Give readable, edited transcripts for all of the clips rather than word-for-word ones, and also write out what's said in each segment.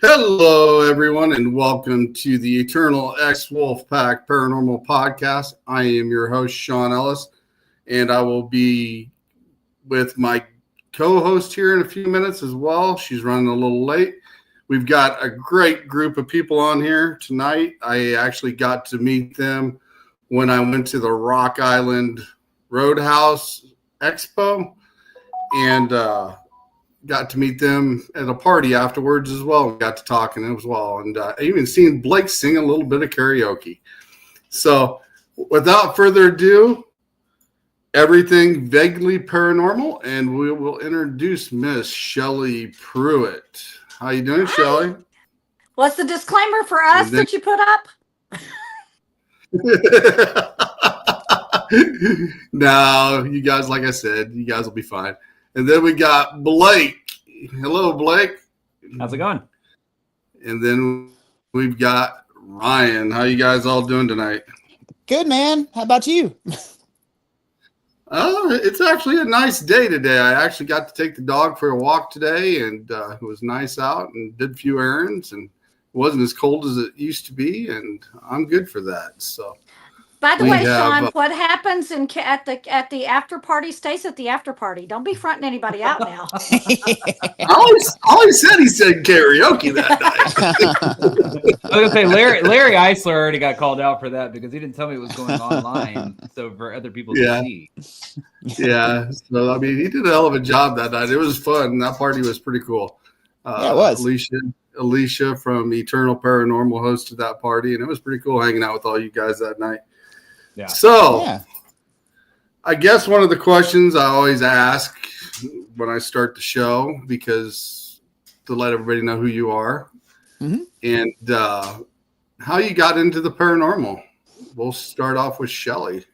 Hello, everyone, and welcome to the Eternal X Wolfpack Paranormal Podcast. I am your host, Sean Ellis, and I will be with my co-host here in a few minutes as well. She's running a little late. We've got a great group of people on here tonight. I actually got to meet them when I went to the Rock Island Roadhouse Expo, and got to meet them at a party afterwards as well. We got to talking as well. And I even seen Blake sing a little bit of karaoke. So without further ado, everything vaguely paranormal, and we will introduce Miss Shelley Pruitt. How you doing, Shelley? What's the disclaimer for us that you put up? No, you guys, like I said, you guys will be fine. And then we got Blake. Hello, Blake. How's it going? And then we've got Ryan. How you guys all doing tonight? Good, man. How about you? It's actually a nice day today. I actually got to take the dog for a walk today, and it was nice out and did a few errands, and it wasn't as cold as it used to be, and I'm good for that. So. By the way, Sean, what happens at the after party stays at the after party. Don't be fronting anybody out now. I always said he said karaoke that night. I was gonna say Larry Eisler already got called out for that because he didn't tell me it was going online, so for other people to see. Yeah. So I mean, he did a hell of a job that night. It was fun. That party was pretty cool. Yeah, it was. Alicia from Eternal Paranormal hosted that party, and it was pretty cool hanging out with all you guys that night. Yeah. So, I guess one of the questions I always ask when I start the show, because to let everybody know who you are, and how you got into the paranormal. We'll start off with Shelley.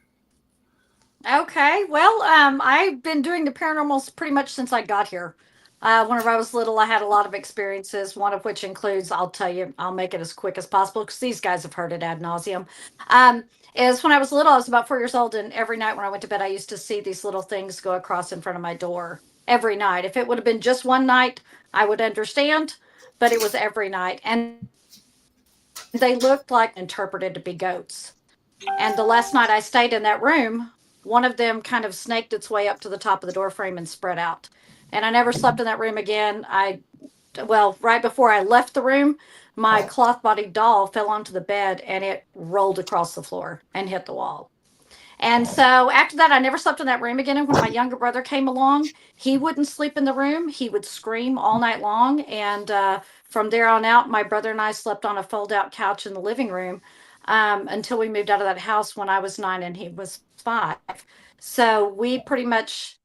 Okay. Well, I've been doing the paranormals pretty much since I got here. Whenever I was little, I had a lot of experiences, one of which includes, I'll tell you, I'll make it as quick as possible because these guys have heard it ad nauseum. Is when I was little, I was about 4 years old, and every night when I went to bed, I used to see these little things go across in front of my door every night. If it would have been just one night, I would understand, but it was every night. And they looked like interpreted to be goats. And the last night I stayed in that room, one of them kind of snaked its way up to the top of the door frame and spread out. And I never slept in that room again. Right before I left the room, my cloth-bodied doll fell onto the bed and it rolled across the floor and hit the wall. And so after that, I never slept in that room again. And when my younger brother came along, he wouldn't sleep in the room. He would scream all night long. And from there on out, my brother and I slept on a fold-out couch in the living room until we moved out of that house when I was 9 and he was 5. So we pretty much...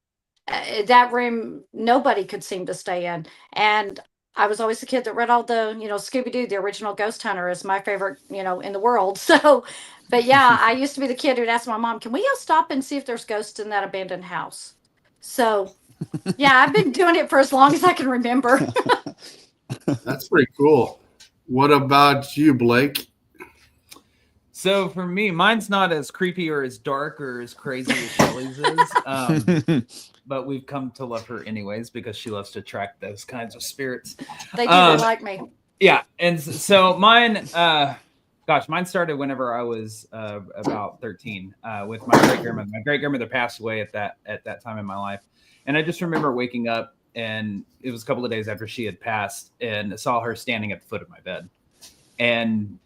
that room, nobody could seem to stay in. And I was always the kid that read all the, Scooby-Doo, the original Ghost Hunter is my favorite, in the world. So, but yeah, I used to be the kid who'd ask my mom, can we go stop and see if there's ghosts in that abandoned house? So, yeah, I've been doing it for as long as I can remember. That's pretty cool. What about you, Blake? So for me, mine's not as creepy or as dark or as crazy as Shelley's is. But we've come to love her anyways because she loves to attract those kinds of spirits. They do like me. Yeah. And so mine started whenever I was about 13 with my great-grandmother. My great-grandmother passed away at that time in my life. And I just remember waking up, and it was a couple of days after she had passed, and saw her standing at the foot of my bed. And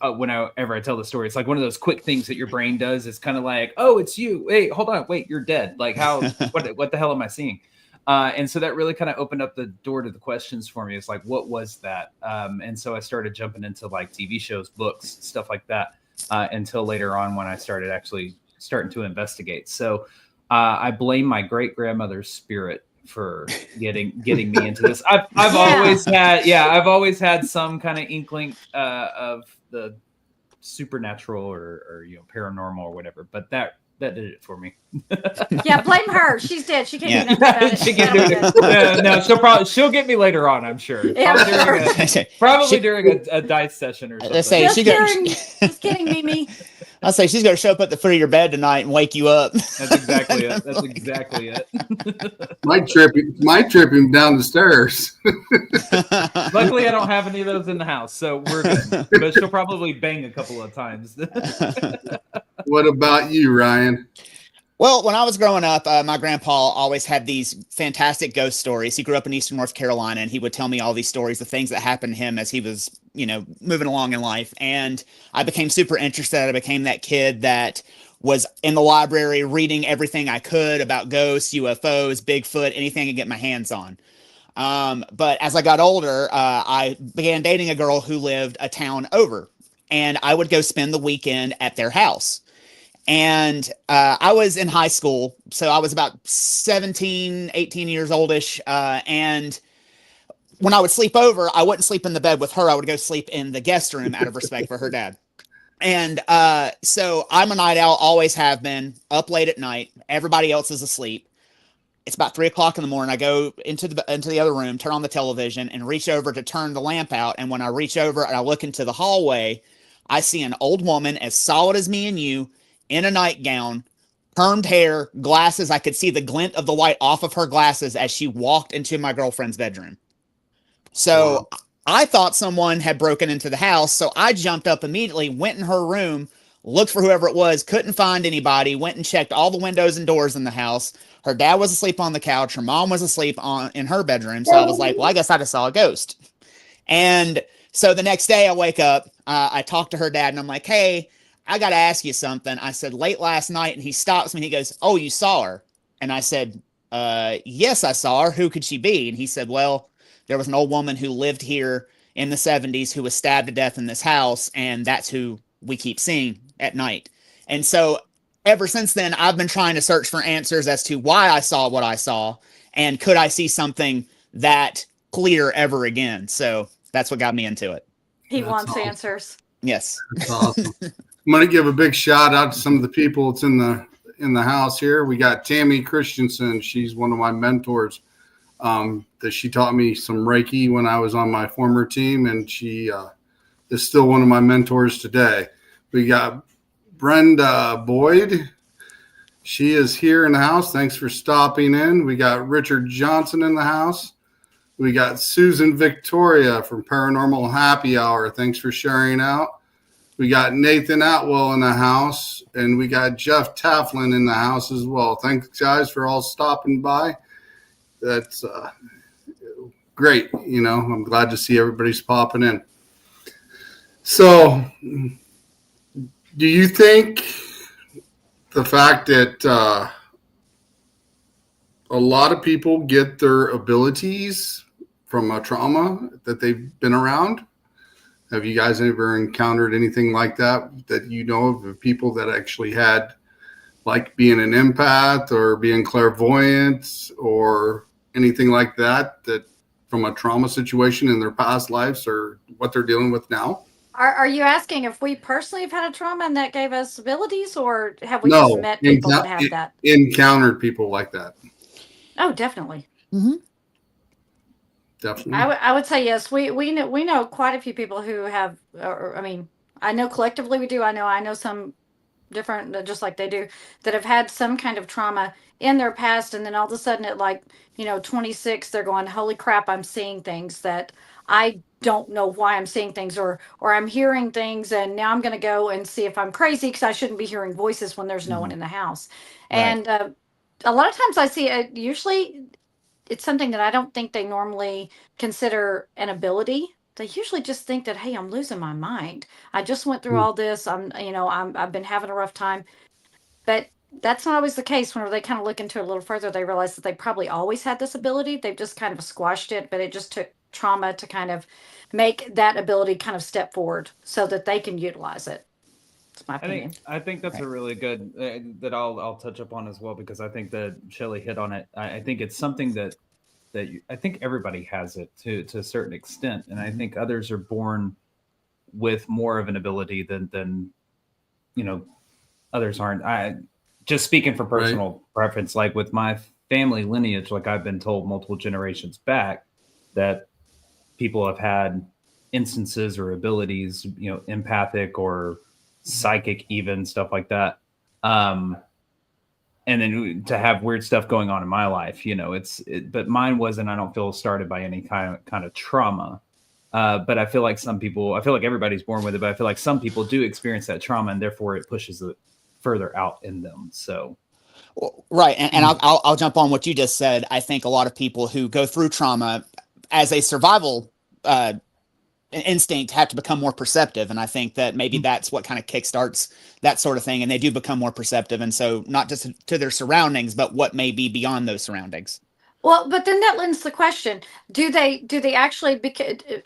whenever I tell the story, it's like one of those quick things that your brain does. It's kind of like, oh, it's you. Wait, hold on. Wait, you're dead. Like what the hell am I seeing? And so that really kind of opened up the door to the questions for me. It's like, what was that? And so I started jumping into like TV shows, books, stuff like that, until later on when I started actually starting to investigate. So I blame my great grandmother's spirit for getting me into this. I've always had some kind of inkling of the supernatural or paranormal or whatever, but that did it for me. Yeah, blame her. She's dead. She can't do nothing about it. She can't do it. No, she'll get me later on, I'm sure. Yeah, probably during a dice session or something. Just kidding, Mimi. I'll say she's going to show up at the foot of your bed tonight and wake you up. That's exactly it. That's exactly it. Might trip him down the stairs. Luckily, I don't have any of those in the house, so we're good. But she'll probably bang a couple of times. What about you, Ryan? Well, when I was growing up, my grandpa always had these fantastic ghost stories. He grew up in Eastern North Carolina, and he would tell me all these stories, the things that happened to him as he was, moving along in life. And I became super interested. I became that kid that was in the library reading everything I could about ghosts, UFOs, Bigfoot, anything I could get my hands on. But as I got older, I began dating a girl who lived a town over, and I would go spend the weekend at their house. And I was in high school, so I was about 17, 18 years oldish. And when I would sleep over, I wouldn't sleep in the bed with her. I would go sleep in the guest room out of respect for her dad. And so I'm a night owl, always have been, up late at night. Everybody else is asleep. It's about 3 o'clock in the morning. I go into the other room, turn on the television, and reach over to turn the lamp out. And when I reach over and I look into the hallway, I see an old woman as solid as me and you, in a nightgown, permed hair, glasses. I could see the glint of the light off of her glasses as she walked into my girlfriend's bedroom. So wow. I thought someone had broken into the house. So I jumped up immediately, went in her room, looked for whoever it was, couldn't find anybody, went and checked all the windows and doors in the house. Her dad was asleep on the couch. Her mom was asleep in her bedroom. So I was like, well, I guess I just saw a ghost. And so the next day I wake up, I talk to her dad and I'm like, hey, I got to ask you something. I said, late last night, and he stops me. He goes, oh, you saw her? And I said, yes, I saw her. Who could she be? And he said, well, there was an old woman who lived here in the 70s who was stabbed to death in this house. And that's who we keep seeing at night. And so ever since then, I've been trying to search for answers as to why I saw what I saw. And could I see something that clear ever again? So that's what got me into it. He wants answers. Yes. That's awesome. I'm going to give a big shout out to some of the people that's in the house here. We got Tammy Christensen. She's one of my mentors. That she taught me some Reiki when I was on my former team, and she is still one of my mentors today. We got Brenda Boyd. She is here in the house. Thanks for stopping in. We got Richard Johnson in the house. We got Susan Victoria from Paranormal Happy Hour. Thanks for sharing out. We got Nathan Atwell in the house, and we got Jeff Taflin in the house as well. Thanks, guys, for all stopping by. That's great. I'm glad to see everybody's popping in. So, do you think the fact that a lot of people get their abilities from a trauma that they've been around? Have you guys ever encountered anything like that you know of people that actually had, like, being an empath or being clairvoyant or anything like that from a trauma situation in their past lives or what they're dealing with now? Are you asking if we personally have had a trauma and that gave us abilities, or have we just met people that have that? Encountered people like that. Oh, definitely. Mm-hmm. Definitely. I would say yes. We know quite a few people who have. I know collectively we do. I know some different, just like they do, that have had some kind of trauma in their past, and then all of a sudden at 26, they're going, holy crap, I'm seeing things that I don't know why I'm seeing things, or I'm hearing things, and now I'm going to go and see if I'm crazy because I shouldn't be hearing voices when there's no one in the house. Right. And a lot of times I see it, usually it's something that I don't think they normally consider an ability. They usually just think that, hey, I'm losing my mind. I just went through all this. I've been having a rough time. But that's not always the case. Whenever they kind of look into it a little further, they realize that they probably always had this ability. They've just kind of squashed it, but it just took trauma to kind of make that ability kind of step forward so that they can utilize it. That's my opinion. I think that's a really good that I'll touch upon as well, because I think that Shelley hit on it. I think it's something that I think everybody has it to a certain extent, and I think others are born with more of an ability than others aren't. I just speaking from personal preference, like with my family lineage, like I've been told multiple generations back that people have had instances or abilities, empathic or psychic, even stuff like that. And then to have weird stuff going on in my life, but mine wasn't, I don't feel, started by any kind of trauma. But I feel like everybody's born with it, but I feel like some people do experience that trauma, and therefore it pushes it further out in them. So. Right. And I'll jump on what you just said. I think a lot of people who go through trauma as a survival instinct have to become more perceptive. And I think that maybe that's what kind of kickstarts that sort of thing. And they do become more perceptive. And so not just to their surroundings, but what may be beyond those surroundings. Well, but then that lends the question: do they actually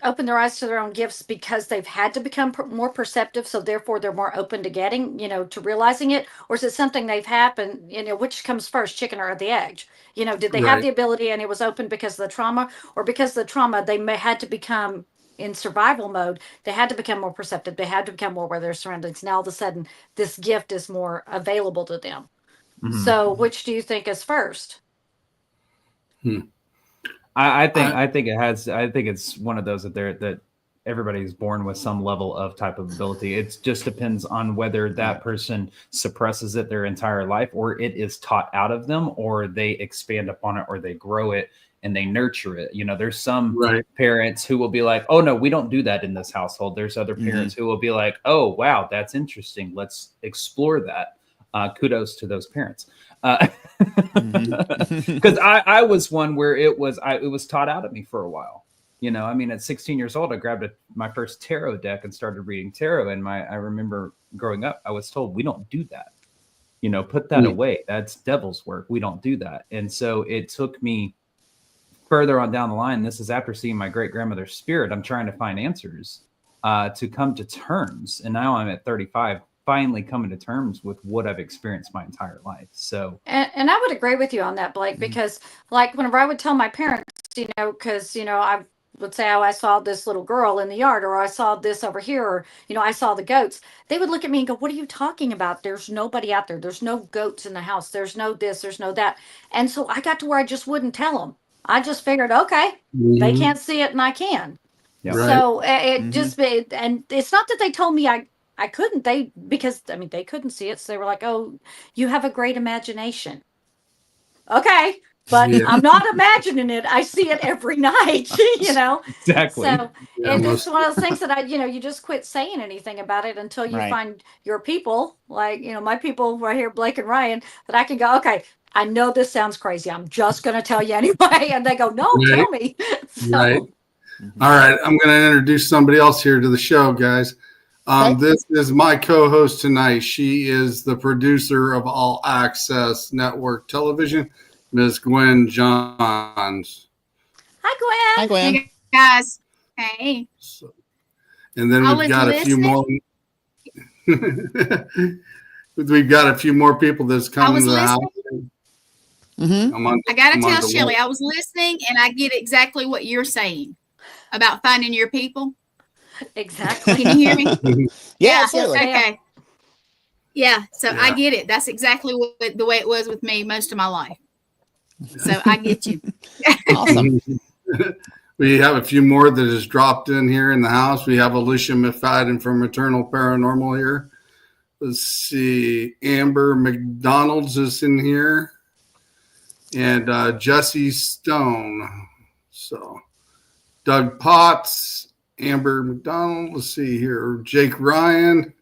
open their eyes to their own gifts because they've had to become more perceptive, so therefore they're more open to getting, to realizing it, or is it something they've happened? Which comes first, chicken or the egg? Did they have the ability and it was open because of the trauma, or because of the trauma they had to become in survival mode? They had to become more perceptive. They had to become more aware of their surroundings. Now all of a sudden, this gift is more available to them. Mm-hmm. So, which do you think is first? I think it's one of those that everybody's born with some level of type of ability. It just depends on whether that person suppresses it their entire life, or it is taught out of them, or they expand upon it, or they grow it and they nurture it. There's some parents who will be like, oh no, we don't do that in this household. There's other parents who will be like, oh wow, that's interesting. Let's explore that. Kudos to those parents. Because I was one where it was taught out of me for a while. At 16 years old, I grabbed my first tarot deck and started reading tarot. And I remember growing up, I was told, we don't do that. Put that away. That's devil's work. We don't do that. And so it took me further on down the line. This is after seeing my great grandmother's spirit. I'm trying to find answers to come to terms. And now I'm at 35. Finally coming to terms with what I've experienced my entire life. So, and I would agree with you on that, Blake, because like whenever I would tell my parents, because I would say, oh, I saw this little girl in the yard, or I saw this over here, or I saw the goats, they would look at me and go, what are you talking about? There's nobody out there. There's no goats in the house. There's no this, there's no that. And so I got to where I just wouldn't tell them. I just figured, okay, they can't see it and I can. Yep. So it just, and it's not that they told me I couldn't, because they couldn't see it. So they were like, oh, you have a great imagination. Okay. But I'm not imagining it. I see it every night, Exactly. So it's one of those things that you just quit saying anything about it until you find your people, like, my people right here, Blake and Ryan, that I can go, okay, I know this sounds crazy. I'm just going to tell you anyway. And they go, no, tell me. So. Right. All right. I'm going to introduce somebody else here to the show, guys. This is my co-host tonight. She is the producer of All Access Network Television, Ms. Gwen Johns. Hi, Gwen. Hi, Gwen. Hey, guys. Hey. And then we've got a few more. We've got a few more people that's coming to the house. I got to tell Shelly, I was listening, and I get exactly what you're saying about finding your people. Exactly. Can you hear me? Yeah, absolutely. Okay. Yeah, so I get it. That's exactly the way it was with me most of my life. So I get you. Awesome. We have a few more that has dropped in here in the house. We have Alicia McFadden from Eternal Paranormal here. Let's see. Amber McDonald's is in here. And Jesse Stone. So Doug Potts, Amber McDonald. Let's see here. Jake Ryan.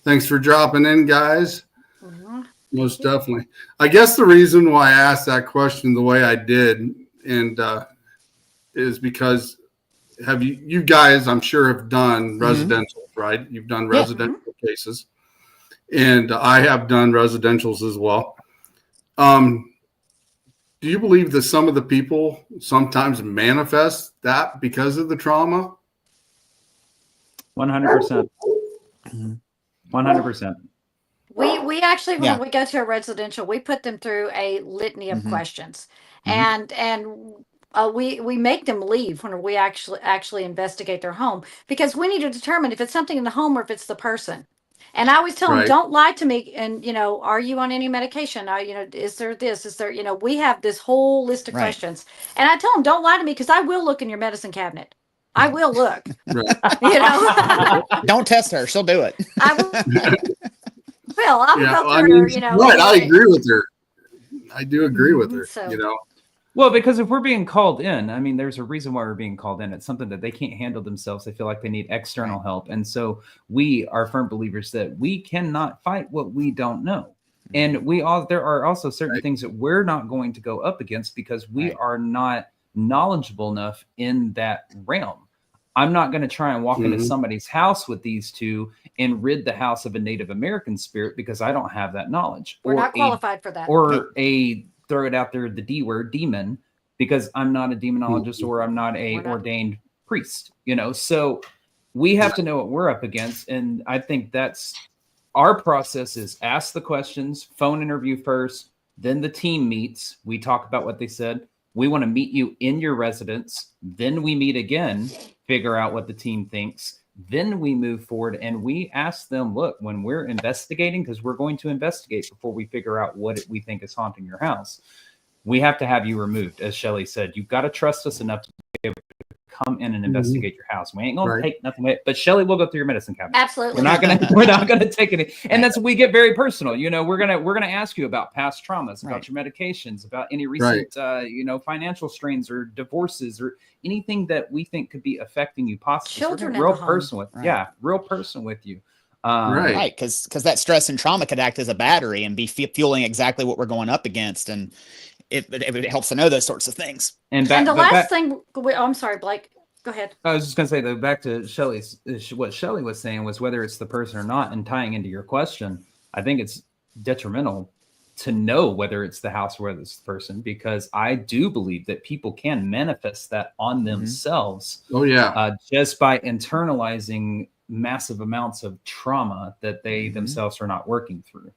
Thanks for dropping in, guys. Most definitely. I guess the reason why I asked that question the way I did is because you guys, I'm sure, have done residential, right? You've done residential cases. And I have done residentials as well. Do you believe that some of the people sometimes manifest that because of the trauma? 100%. 100%. We actually, when we go to a residential, we put them through a litany of questions, and we make them leave when we actually investigate their home, because we need to determine if it's something in the home or if it's the person. And I always tell them, don't lie to me. And, are you on any medication? Is there this? Is there, we have this whole list of questions. And I tell them, don't lie to me, because I will look in your medicine cabinet. I will look. Right. You know, Don't test her; she'll do it. I will. Well, I would Yeah, go I through, mean, right. I agree with her. I do agree with her. So- You know. Well, because if we're being called in, I mean, there's a reason why we're being called in. It's something that they can't handle themselves. They feel like they need external help. And so we are firm believers that we cannot fight what we don't know. And there are also certain things that we're not going to go up against because we are not knowledgeable enough in that realm. I'm not going to try and walk into somebody's house with these two and rid the house of a Native American spirit because I don't have that knowledge. We're not qualified for that. Or throw it out there, the D word, demon, because I'm not a demonologist or I'm not a ordained priest, you know. So we have to know what we're up against. And I think that's our process is ask the questions, phone interview first, then the team meets. We talk about what they said. We want to meet you in your residence. Then we meet again, figure out what the team thinks. Then we move forward and we ask them, look, when we're investigating, because we're going to investigate before we figure out what we think is haunting your house, we have to have you removed. As Shelley said, you've got to trust us enough to be able to come in and investigate your house. We ain't going to take nothing away, but Shelley will go through your medicine cabinet. Absolutely. We're not gonna take any. And that's, we get very personal. You know, we're gonna ask you about past traumas, about your medications, about any recent financial strains or divorces or anything that we think could be affecting you possibly. Children Real at person with real person with you. Right, because that stress and trauma could act as a battery and be fueling exactly what we're going up against, and it helps to know those sorts of things. And the last thing, I'm sorry, Blake. Go ahead. I was just going to say that back to what Shelley was saying was whether it's the person or not, and tying into your question, I think it's detrimental to know whether it's the house or whether it's the person, because I do believe that people can manifest that on themselves. Oh yeah. Just by internalizing massive amounts of trauma that they themselves are not working through.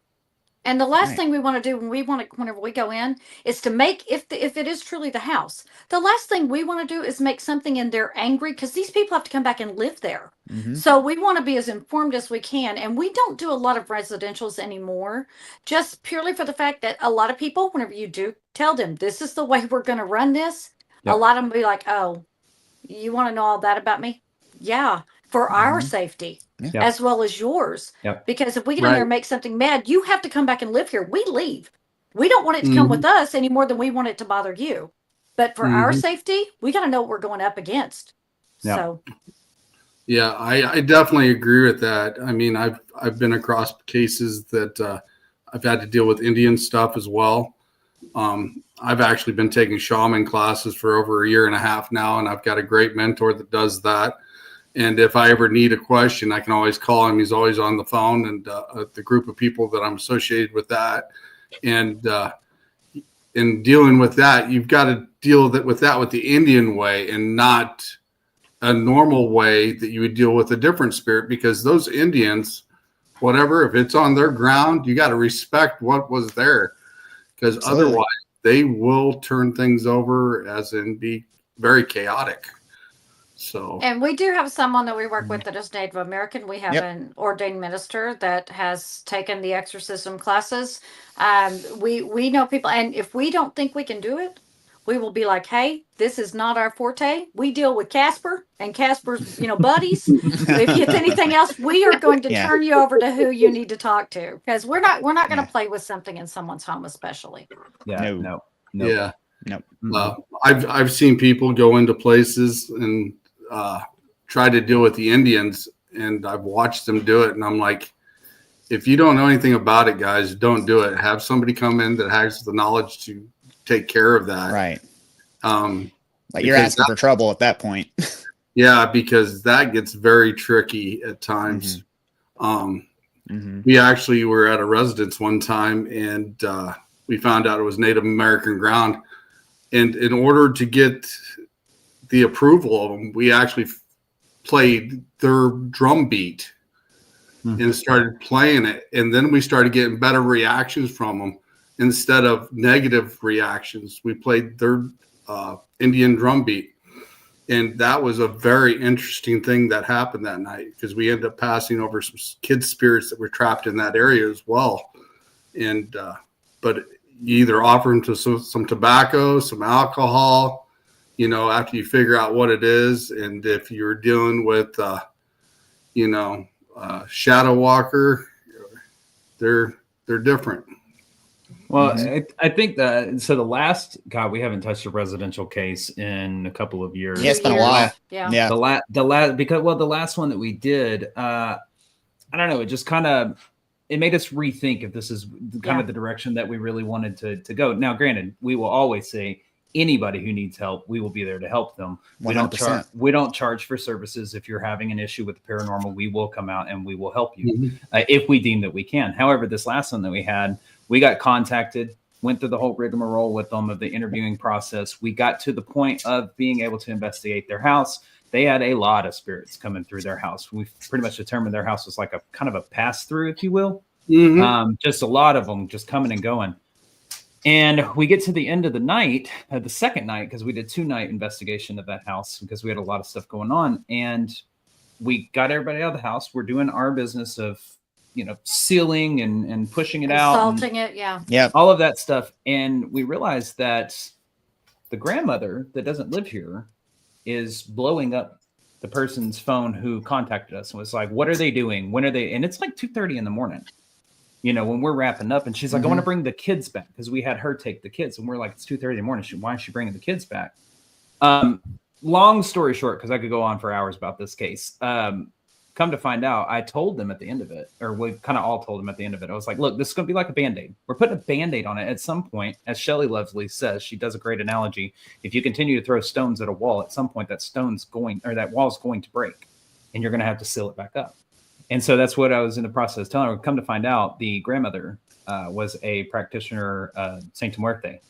And the last thing we want to do whenever we go in is to make, if it is truly the house, the last thing we want to do is make something in there angry, because these people have to come back and live there. So we want to be as informed as we can. And we don't do a lot of residentials anymore, just purely for the fact that a lot of people, whenever you do tell them, this is the way we're going to run this, a lot of them be like, oh, you want to know all that about me? Yeah. For our safety, as well as yours. Because if we get in there and make something mad, you have to come back and live here. We leave. We don't want it to come with us any more than we want it to bother you. But for our safety, we got to know what we're going up against. So. Yeah, I definitely agree with that. I mean, I've been across cases that I've had to deal with Indian stuff as well. I've actually been taking shaman classes for over 1.5 years now, and I've got a great mentor that does that. And if I ever need a question, I can always call him. He's always on the phone, and the group of people that I'm associated with that. And in dealing with that, you've got to deal with that with the Indian way and not a normal way that you would deal with a different spirit, because those Indians, whatever, if it's on their ground, you got to respect what was there, because otherwise they will turn things over as in be very chaotic. So, and we do have someone that we work with that is Native American. We have an ordained minister that has taken the exorcism classes. We know people, and if we don't think we can do it, we will be like, hey, this is not our forte. We deal with Casper and Casper's, buddies. If it's anything else, we are going to turn you over to who you need to talk to, because we're not going to play with something in someone's home, especially. No. I've seen people go into places and try to deal with the Indians, and I've watched them do it, and I'm like, if you don't know anything about it, guys, don't do it. Have somebody come in that has the knowledge to take care of that. Right. Like you're asking for trouble at that point. Yeah, because that gets very tricky at times. We actually were at a residence one time, and we found out it was Native American ground. And in order to get the approval of them, we actually played their drum beat and started playing it. And then we started getting better reactions from them instead of negative reactions. We played their Indian drum beat. And that was a very interesting thing that happened that night, because we ended up passing over some kids' spirits that were trapped in that area as well. And, but you either offer them to some tobacco, some alcohol, after you figure out what it is, and if you're dealing with, shadow walker, they're different. Well, I think that so the last we haven't touched a residential case in a couple of years. Yeah, it's been a while. Yeah. The last because the last one that we did, I don't know, it just kind of it made us rethink if this is kind of the direction that we really wanted to go. Now, granted, we will always say anybody who needs help, we will be there to help them. 100%. We don't charge for services. If you're having an issue with the paranormal, we will come out and we will help you if we deem that we can. However, this last one that we had, we got contacted, went through the whole rigmarole with them of the interviewing process. We got to the point of being able to investigate their house. They had a lot of spirits coming through their house. We pretty much determined their house was like a kind of a pass through, if you will. Just a lot of them just coming and going. And we get to the end of the night, the second night, because we did 2-night investigation of that house because we had a lot of stuff going on. And we got everybody out of the house. We're doing our business of, sealing and pushing it out. Salting it, yeah. All of that stuff. And we realized that the grandmother that doesn't live here is blowing up the person's phone who contacted us and was like, what are they doing? When are they? And it's like 2:30 in the morning. When we're wrapping up, and she's like, I want to bring the kids back because we had her take the kids, and we're like, it's 2:30 in the morning. Why is she bringing the kids back? Long story short, because I could go on for hours about this case. Come to find out, I told them at the end of it, or we kind of all told them at the end of it. I was like, look, this is going to be like a Band-Aid. We're putting a Band-Aid on it at some point. As Shelley Lovely says, she does a great analogy. If you continue to throw stones at a wall, at some point that wall's going to break, and you're going to have to seal it back up. And so that's what I was in the process of telling her. Come to find out, the grandmother was a practitioner, Saint Muerte.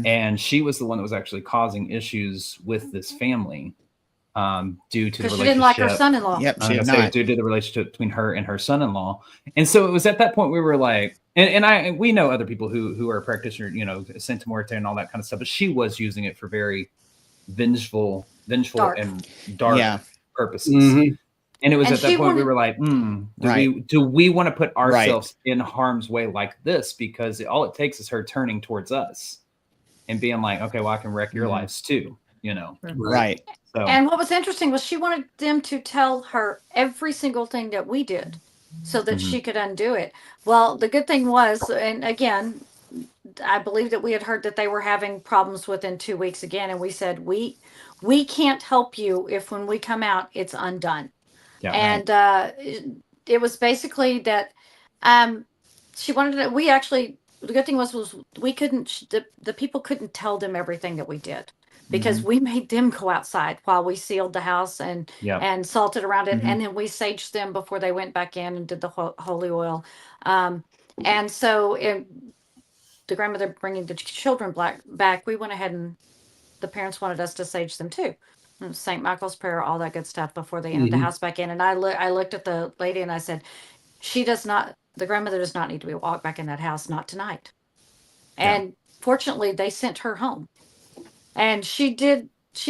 And she was the one that was actually causing issues with this family due to the relationship. Because she didn't like her son-in-law. Yep, she did not. Due to the relationship between her and her son-in-law. And so it was at that point we were like, and we know other people who are a practitioner, Saint Muerte and all that kind of stuff, but she was using it for very vengeful dark. And dark purposes. And it was at that point we were like, do we want to put ourselves in harm's way like this? Because all it takes is her turning towards us and being like, okay, well, I can wreck your lives too, Right. So. And what was interesting was she wanted them to tell her every single thing that we did so that she could undo it. Well, the good thing was, and again, I believe that we had heard that they were having problems within 2 weeks again. And we said, we can't help you if when we come out, it's undone. Yeah, and it was basically that she wanted to, the good thing was we couldn't, the people couldn't tell them everything that we did because we made them go outside while we sealed the house and salted around it. And then we saged them before they went back in and did the holy oil. And so the grandmother bringing the children back, we went ahead and the parents wanted us to sage them too. St. Michael's prayer, all that good stuff before they entered the house back in. And I looked at the lady and I said, the grandmother does not need to be walked back in that house, not tonight. And fortunately, they sent her home. And she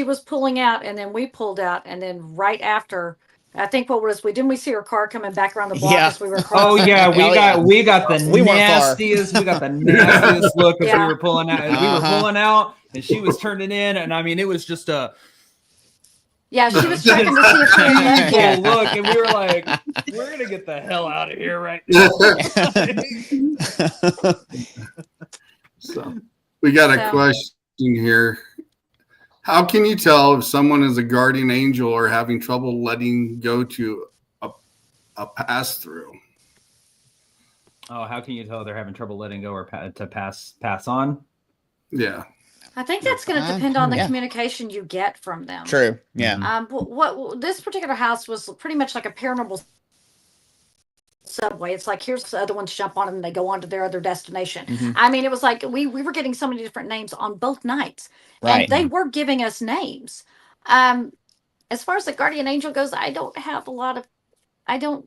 was pulling out, and then we pulled out. And then right after, I think didn't we see her car coming back around the block as we were crossing? Oh yeah, we got the nastiest look as we were pulling out. We were pulling out, and she was turning in, and I mean, it was just a. Yeah, she was checking to see if she had left look, and we were like, "We're gonna get the hell out of here right now." So we got a question here. How can you tell if someone is a guardian angel or having trouble letting go to a pass through? Oh, how can you tell they're having trouble letting go or to pass on? Yeah. I think that's going to depend on the communication you get from them. True. Yeah. What this particular house was pretty much like a paranormal subway. It's like, here's the other ones, jump on them and they go on to their other destination. I mean, it was like we were getting so many different names on both nights. Right. And they were giving us names. As far as the guardian angel goes, I don't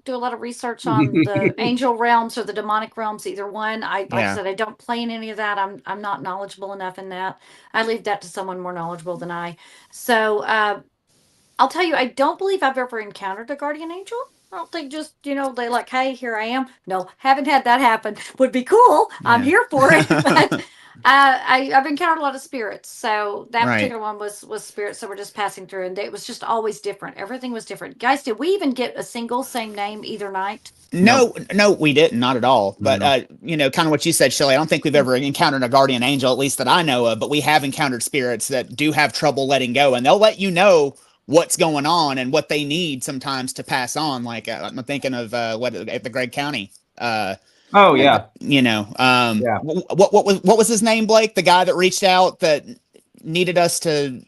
do a lot of research on the angel realms or the demonic realms, either one. Like I said, I don't play in any of that. I'm not knowledgeable enough in that. I leave that to someone more knowledgeable than I. So I'll tell you, I don't believe I've ever encountered a guardian angel. I don't think just, they like, hey, here I am. No, haven't had that happen. Would be cool. I'm here for it. I've encountered a lot of spirits. So that Right. particular one was spirits that were just passing through, and it was just always different. Everything was different. Guys, did we even get a single same name either night? No, we didn't, not at all. But No. you know, kind of what you said, Shelley. I don't think we've ever encountered a guardian angel, at least that I know of. But we have encountered spirits that do have trouble letting go, and they'll let you know what's going on and what they need sometimes to pass on. Like I'm thinking of what at the Gregg County. Oh yeah, You know, Yeah. what was his name, Blake? The guy that reached out that needed us to.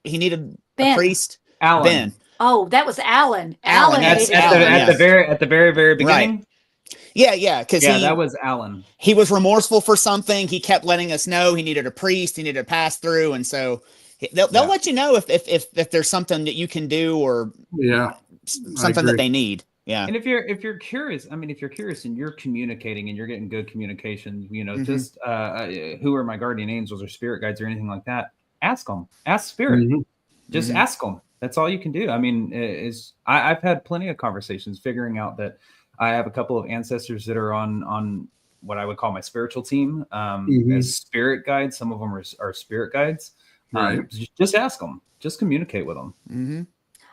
He needed Ben. a priest. Alan. Ben. Oh, that was Alan. Alan, At, Yes, at Alan, the at yes. the very beginning. Yeah, because That was Alan. he was remorseful for something. He kept letting us know he needed a priest, he needed to pass through, and so they'll let you know if there's something that you can do or something that they need. Yeah. And if you're curious, I mean, if you're curious and you're communicating and you're getting good communication, you know, just who are my guardian angels or spirit guides or anything like that, ask them. Ask spirit. Just ask them. That's all you can do. I mean, I've had plenty of conversations figuring out that I have a couple of ancestors that are on what I would call my spiritual team as spirit guides. Some of them are spirit guides. Right. Just ask them. Just communicate with them.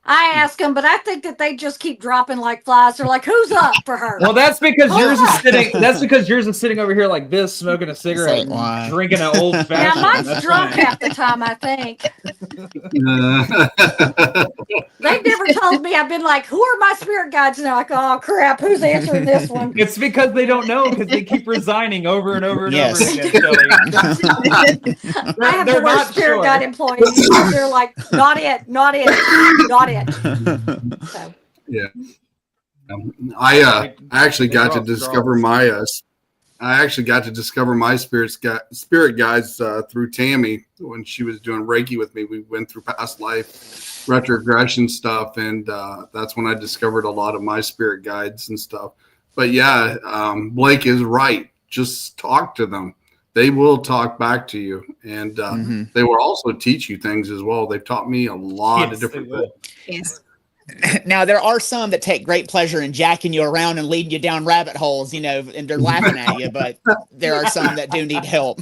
I ask them, but I think that they just keep dropping like flies. They're like, "Who's up for her?" Well, that's because yours is sitting. That's because yours is sitting over here like this, smoking a cigarette, Why? and drinking an old Yeah, fashioned. mine's drunk half the time, I think. They've never told me. I've been like, "Who are my spirit guides?" And they're like, "Oh crap, who's answering this one?" It's because they don't know because they keep resigning over and over and Yes. over again. Shelley. I have the They're worst not spirit sure. guide employees. They're like, "Not it, not it, not it." So. Yeah. I actually They got draw to discover straws. my spirit guides through Tammy when she was doing Reiki with me. We went through past life retrogression stuff, and that's when I discovered a lot of my spirit guides and stuff. But yeah, Blake is right. Just talk to them. They will talk back to you, and they will also teach you things as well. They've taught me a lot of different things. Yes. Now there are some that take great pleasure in jacking you around and leading you down rabbit holes, you know, and they're laughing at you, but there are some that do need help.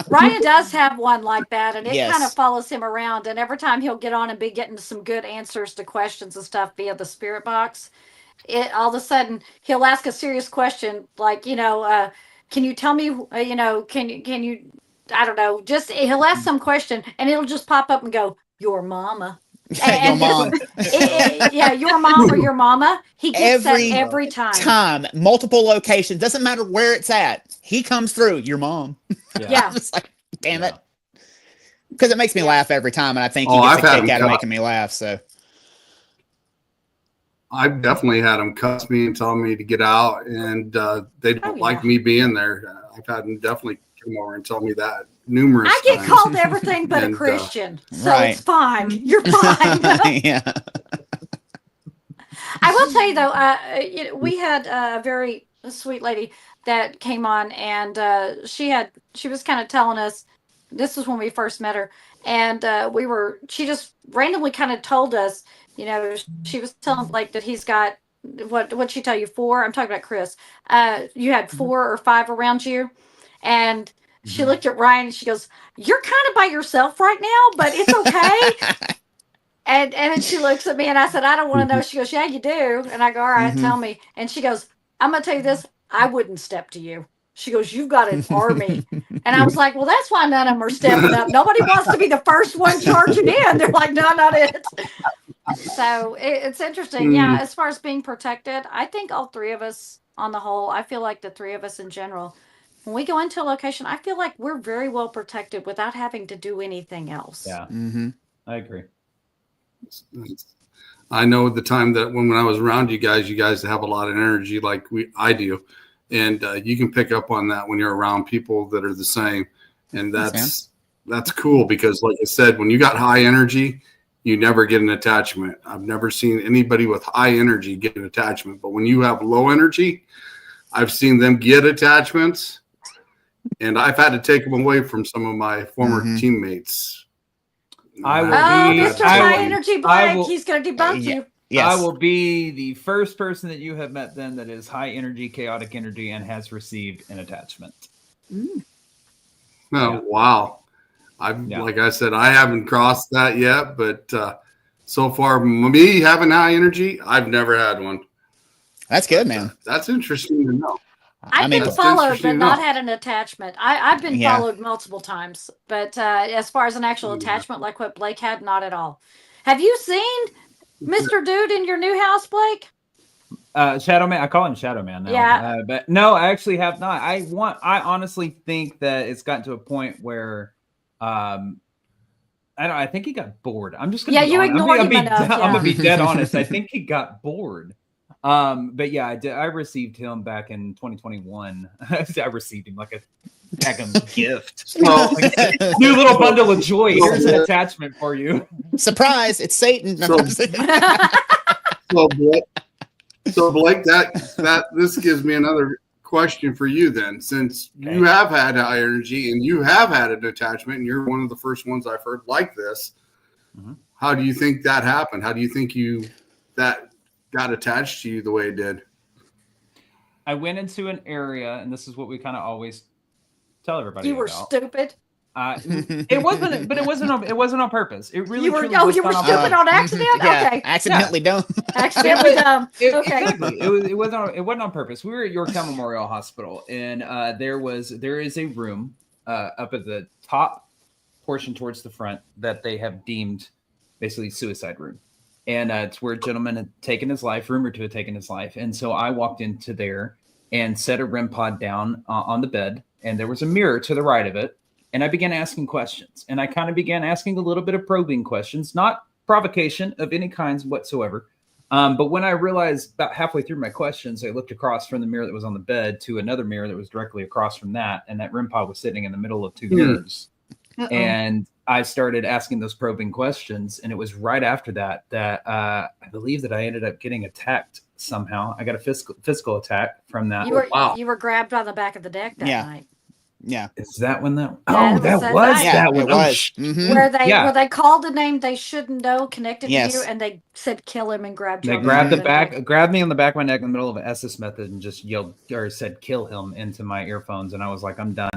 Ryan does have one like that, and it Yes. kind of follows him around. And every time he'll get on and be getting some good answers to questions and stuff via the spirit box, it all of a sudden he'll ask a serious question like, can you tell me, can you, I don't know, just he'll ask some question and it'll just pop up and go, your mama. Your mom. Your mom or your mama. He gets Every that every time. multiple locations, doesn't matter where it's at. He comes through, your mom. Yeah. I'm just like, damn it. Because it makes me laugh every time, and I think he Oh, gets I've a had kick him out of cut. making me laugh. So I've definitely had them cuss me and tell me to get out, and they don't like me being there. I've had them definitely come over and tell me that numerous I get times. called everything but And, a Christian, so right. it's fine. You're fine. yeah. I will tell you though, we had a very sweet lady that came on, and she was kind of telling us. This was when we first met her, and she just randomly kind of told us, she was telling Blake that he's got what'd she tell you? 4? I'm talking about Chris. You had 4 or 5 around you, and she looked at Ryan and she goes, "You're kind of by yourself right now, but it's okay." And then she looks at me and I said, "I don't want to know." She goes, "Yeah, you do." And I go, "All right, tell me." And she goes, "I'm going to tell you this. I wouldn't step to you." She goes, "You've got an army." And I was like, "Well, that's why none of them are stepping up. Nobody wants to be the first one charging in." They're like, "No, not it." So it's interesting. Yeah, as far as being protected, I think all 3 of us on the whole, I feel like the 3 of us in general, when we go into a location, I feel like we're very well protected without having to do anything else. Yeah, I agree. I know the time that when I was around you guys have a lot of energy like I do. And you can pick up on that when you're around people that are the same. And that's cool because like I said, when you got high energy, you never get an attachment. I've never seen anybody with high energy get an attachment. But when you have low energy, I've seen them get attachments. And I've had to take them away from some of my former teammates. Mr. High Energy Blake, he's going to debunk you. Yes. I will be the first person that you have met then that is high energy, chaotic energy, and has received an attachment. Oh, wow. Like I said, I haven't crossed that yet, but so far, me having high energy, I've never had one. That's good, man. That's interesting to know. I've been followed, but not had an attachment. I've been followed multiple times, but as far as an actual attachment like what Blake had, not at all. Have you seen Mr. Dude in your new house, Blake? Shadow Man. I call him Shadow Man now. Yeah. But no, I actually have not. I honestly think that it's gotten to a point where, I think he got bored. I'm just gonna. Yeah, you ignored him enough. I'm gonna be dead honest. I think he got bored. But yeah, I received him back in 2021. I received him like a gift. New little bundle of joy. Here's an attachment for you. Surprise! It's Satan. So Blake, that this gives me another question for you then. Since you have had high energy and you have had an attachment, and you're one of the first ones I've heard like this, how do you think that happened? How do you think that got attached to you the way it did? I went into an area, and this is what we kind of always tell everybody. You were stupid. It wasn't, but it wasn't on purpose. It really. You were stupid on accident. Okay, accidentally dumb. Accidentally dumb. Okay, exactly. It wasn't on purpose. We were at Yorktown Memorial Hospital, and there is a room up at the top portion towards the front that they have deemed basically suicide room, and it's where a gentleman had taken his life, rumored to have taken his life, and so I walked into there and set a REM pod down on the bed, and there was a mirror to the right of it. And I began asking questions, and I kind of began asking a little bit of probing questions, not provocation of any kinds whatsoever. But when I realized about halfway through my questions, I looked across from the mirror that was on the bed to another mirror that was directly across from that. And that REM pod was sitting in the middle of two mirrors. And I started asking those probing questions. And it was right after that I believe that I ended up getting attacked somehow. I got a physical attack from that. You were grabbed on the back of the deck that night. Yeah. Is that when that? Yeah, that was that one. Where they called the name they shouldn't know connected to you, and they said kill him and grabbed you. They grabbed me on the back of my neck in the middle of an SS method and just yelled or said kill him into my earphones, and I was like, I'm done.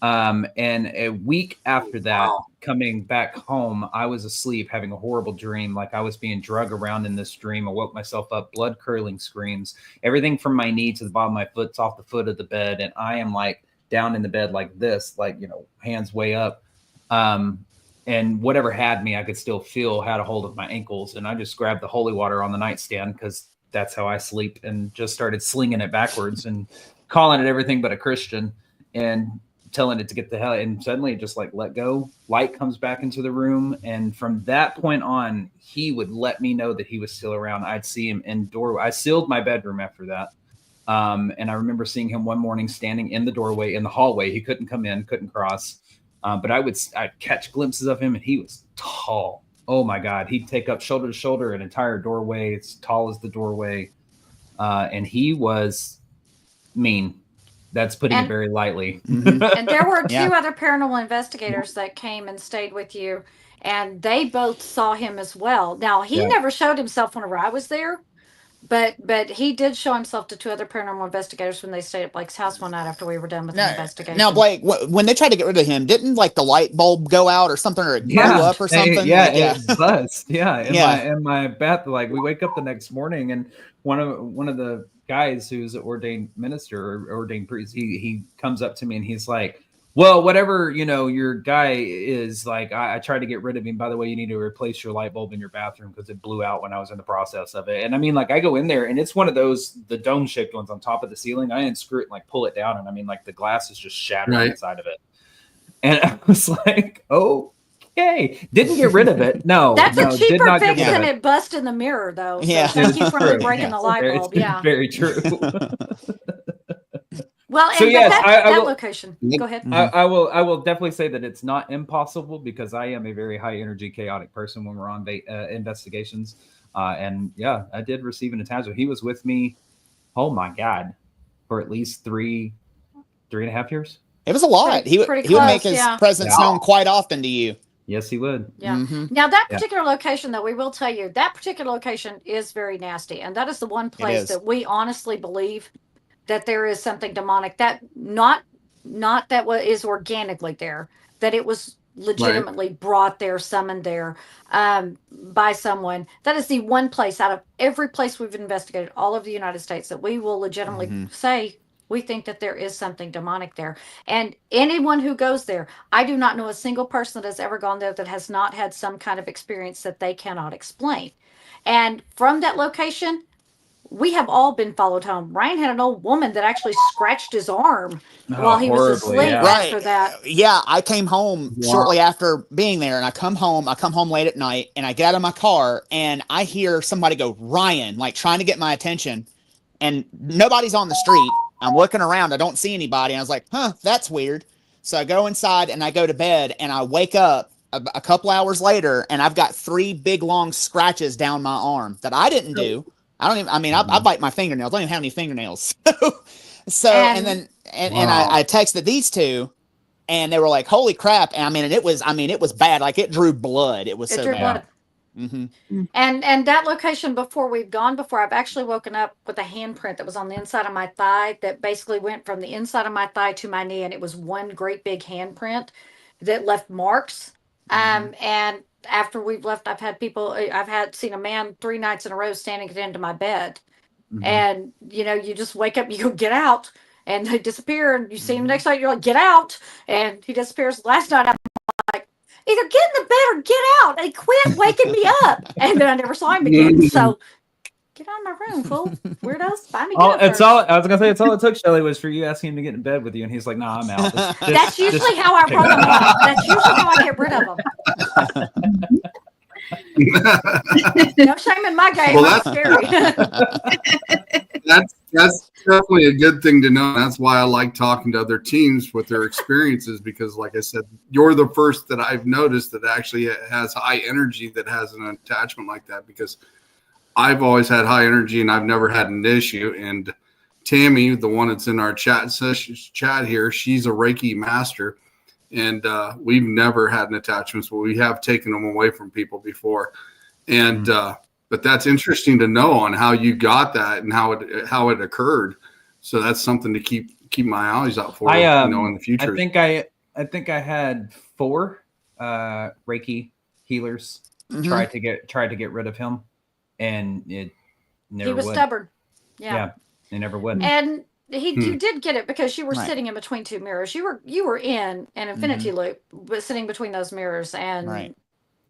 And a week after that, coming back home, I was asleep having a horrible dream, like I was being drugged around in this dream. I woke myself up, blood curdling screams, everything from my knee to the bottom of my foot's off the foot of the bed, and I am like down in the bed like this, like, hands way up. And whatever had me, I could still feel had a hold of my ankles. And I just grabbed the holy water on the nightstand because that's how I sleep, and just started slinging it backwards and calling it everything but a Christian and telling it to get the hell. And suddenly it just like let go. Light comes back into the room. And from that point on, he would let me know that he was still around. I'd see him in doorway. I sealed my bedroom after that. And I remember seeing him one morning standing in the doorway in the hallway. He couldn't come in, couldn't cross. But I'd catch glimpses of him, and he was tall. Oh my God. He'd take up shoulder to shoulder an entire doorway. It's tall as the doorway. And he was mean. That's putting it very lightly. And there were two other paranormal investigators that came and stayed with you, and they both saw him as well. Now, he never showed himself whenever I was there. But he did show himself to two other paranormal investigators when they stayed at Blake's house one night after we were done with the investigation. Now, Blake, when they tried to get rid of him, didn't like the light bulb go out or something, or it blew up or something? It buzzed. In my bath, like we wake up the next morning, and one of the guys who's an ordained minister or ordained priest, he comes up to me and he's like, well, whatever, your guy is like, I tried to get rid of him. By the way, you need to replace your light bulb in your bathroom because it blew out when I was in the process of it. And I mean, like, I go in there and it's one of those, the dome shaped ones on top of the ceiling. I unscrew it and like pull it down. And I mean, like the glass is just shattered inside of it. And I was like, okay, didn't get rid of it. No, that's a cheaper fix than it bust in the mirror though. So thank you for breaking the light bulb. Yeah. Very true. Well, so yes, that location. Go ahead. I will definitely say that it's not impossible because I am a very high energy, chaotic person when we're on investigations. And yeah, I did receive an attachment. He was with me, oh my God, for at least 3.5 years. It was a lot. He would make his presence known quite often to you. Yes, he would. Yeah. Mm-hmm. Now that particular location, though, we will tell you that particular location is very nasty, and that is the one place that we honestly believe that there is something demonic. That not not that what is organically there, that it was legitimately brought there, summoned there by someone. That is the one place out of every place we've investigated, all of the United States, that we will legitimately say we think that there is something demonic there. And anyone who goes there, I do not know a single person that has ever gone there that has not had some kind of experience that they cannot explain. And from that location, we have all been followed home. Ryan had an old woman that actually scratched his arm while he was asleep after that. Yeah, I came home shortly after being there, and I come home late at night, and I get out of my car, and I hear somebody go, Ryan, like trying to get my attention, and nobody's on the street. I'm looking around, I don't see anybody, and I was like, that's weird. So I go inside, and I go to bed, and I wake up a couple hours later, and I've got 3 big, long scratches down my arm that I didn't do. I bite my fingernails. I don't even have any fingernails. And I texted these two, and they were like, holy crap. And it was bad. Like, it drew blood. It was so bad. Blood. Mm-hmm. And that location before I've actually woken up with a handprint that was on the inside of my thigh that basically went from the inside of my thigh to my knee. And it was one great big handprint that left marks. And after we've left, I've seen a man 3 nights in a row standing at the end of my bed. And, you just wake up, you go, get out, and they disappear, and you see him next night, you're like, get out, and he disappears. Last night, I'm like, either get in the bed or get out, and quit waking me up. And then I never saw him again. So get out of my room, fool. Weirdos. Find me I was gonna say, it's all it took, Shelly, was for you asking him to get in bed with you, and he's like, "Nah, I'm out." That's usually how I run them off. That's usually how I get rid of them. No shame in my game. Well, that's scary. That's definitely a good thing to know. That's why I like talking to other teams with their experiences, because, like I said, you're the first that I've noticed that actually has high energy that has an attachment like that, because I've always had high energy and I've never had an issue. And Tammy, the one that's in our chat here, she's a Reiki master, and we've never had an attachment, but we have taken them away from people before. And but that's interesting to know on how you got that and how it occurred. So that's something to keep my eyes out for, in the future. I think I had 4 Reiki healers try to get rid of him. And it never. He was would. Stubborn. Yeah, they never would. And you did get it because you were sitting in between 2 mirrors. You were in an infinity loop, but sitting between those mirrors, and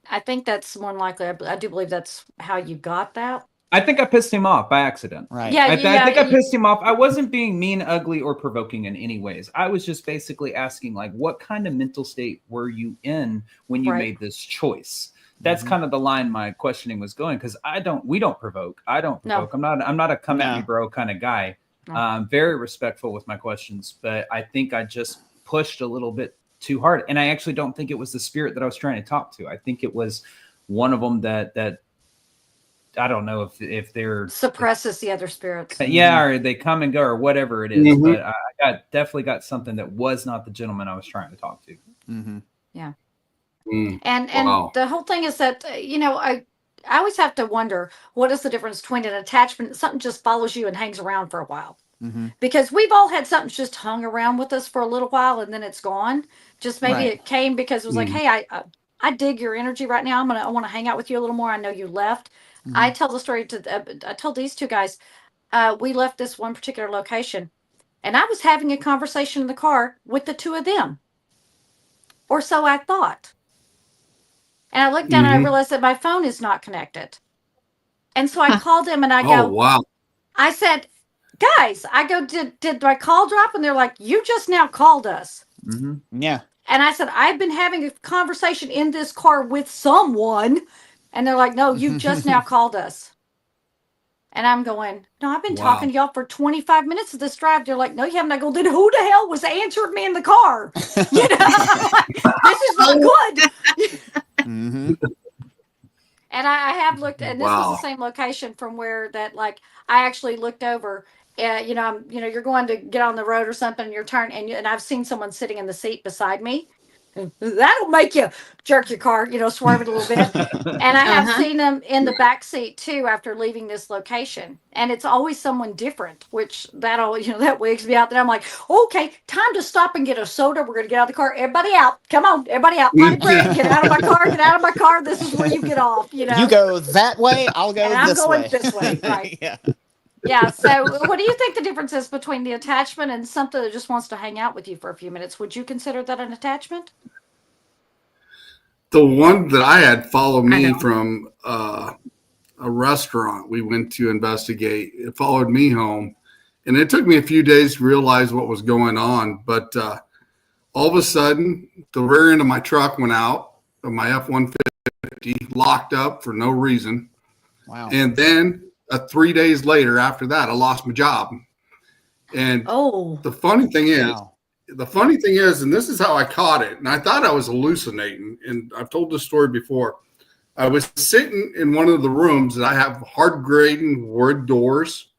I think that's more than likely. I do believe that's how you got that. I think I pissed him off by accident. Right. Yeah, I think I pissed him off. I wasn't being mean, ugly, or provoking in any ways. I was just basically asking, like, what kind of mental state were you in when you made this choice? That's kind of the line my questioning was going, because we don't provoke. I don't provoke. No. I'm not a come at me bro kind of guy. No. Very respectful with my questions, but I think I just pushed a little bit too hard. And I actually don't think it was the spirit that I was trying to talk to. I think it was one of them that I don't know if they're suppresses the other spirits. Yeah, or they come and go or whatever it is. But I definitely got something that was not the gentleman I was trying to talk to. Yeah. And the whole thing is that, I always have to wonder, what is the difference between an attachment, something just follows you and hangs around for a while? Because we've all had something just hung around with us for a little while and then it's gone. Just maybe it came because it was like, hey, I dig your energy right now. I want to hang out with you a little more. I know you left. I tell the story I told these 2 guys, we left this one particular location and I was having a conversation in the car with the 2 of them. Or so I thought. And I looked down and I realized that my phone is not connected. And so I called them and I go, wow. I said, guys, I go, did my call drop? And they're like, you just now called us. Yeah. And I said, I've been having a conversation in this car with someone. And they're like, no, you just now called us. And I'm going, no, I've been talking to y'all for 25 minutes of this drive. They're like, no, you haven't. I go, then who the hell was answering me in the car? This is not good. And I have looked, and this was the same location from where that, like, I actually looked over. You're going to get on the road or something, and you're turning, and I've seen someone sitting in the seat beside me. That'll make you jerk your car, swerve it a little bit. And I have seen them in the back seat too after leaving this location. And it's always someone different, which that always, that wigs me out. That I'm like, okay, time to stop and get a soda. We're gonna get out of the car. Everybody out. Come on, everybody out. Potty break. Get out of my car. Get out of my car. This is where you get off. You go that way, I'll go and this I'm going way. this way. Right. Yeah. Yeah. So what do you think the difference is between the attachment and something that just wants to hang out with you for a few minutes? Would you consider that an attachment? The one that I had followed me from a restaurant we went to investigate. It followed me home, and it took me a few days to realize what was going on. But all of a sudden, the rear end of my truck went out, of my F-150, locked up for no reason. Wow. And then 3 days later, after that, I lost my job. And the funny thing is, and this is how I caught it, and I thought I was hallucinating, and I've told this story before. I was sitting in one of the rooms that I have hard grading wood doors,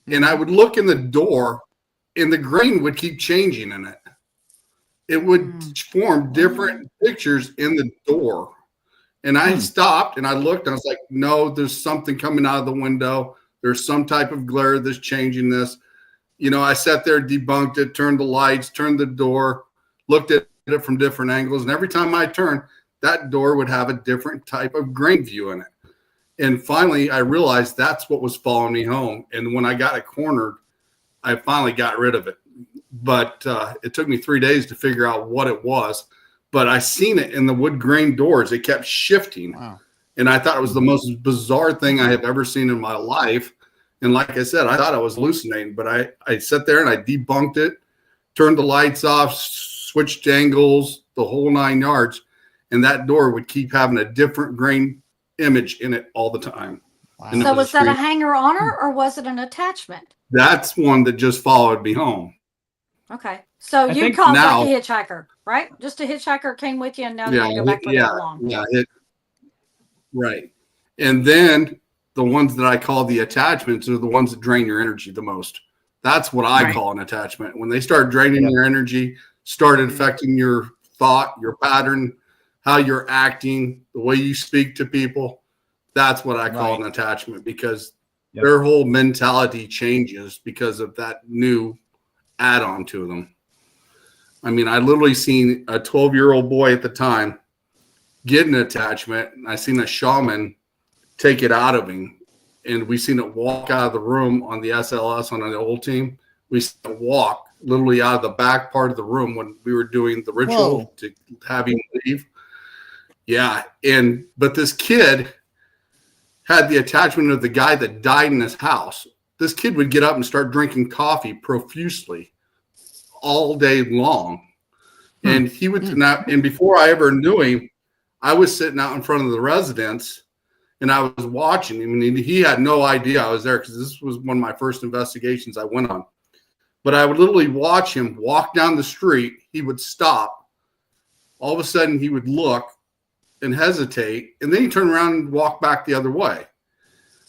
and I would look in the door, and the grain would keep changing in it. It would form different pictures in the door. And I stopped and I looked and I was like, no, there's something coming out of the window. There's some type of glare that's changing this. I sat there, debunked it, turned the lights, turned the door, looked at it from different angles. And every time I turned, that door would have a different type of grain view in it. And finally, I realized that's what was following me home. And when I got it cornered, I finally got rid of it. But it took me 3 days to figure out what it was. But I seen it in the wood grain doors. It kept shifting. Wow. And I thought it was the most bizarre thing I have ever seen in my life. And like I said, I thought I was hallucinating, but I sat there and I debunked it, turned the lights off, switched angles, the whole 9 yards. And that door would keep having a different grain image in it all the time. Wow. So was that a hanger-oner or was it an attachment? That's one that just followed me home. Okay. So you called like a hitchhiker, right? Just a hitchhiker came with you and now you go back where they belong. Yeah. Right. And then the ones that I call the attachments are the ones that drain your energy the most. That's what I call an attachment. When they start draining your energy, started affecting your thought, your pattern, how you're acting, the way you speak to people, that's what I call an attachment, because their whole mentality changes because of that new add-on to them. I mean, I literally seen a 12-year-old boy at the time get an attachment, and I seen a shaman take it out of him, and we seen it walk out of the room on the SLS on the old team. We seen it walk literally out of the back part of the room when we were doing the ritual to have him leave. Yeah, but this kid had the attachment of the guy that died in his house. This kid would get up and start drinking coffee profusely all day long. And he would not, and before I ever knew him, I was sitting out in front of the residence and I was watching him, and he had no idea I was there because this was one of my first investigations I went on. But I would literally watch him walk down the street. He would stop. All of a sudden he would look and hesitate, and then he turned around and walked back the other way.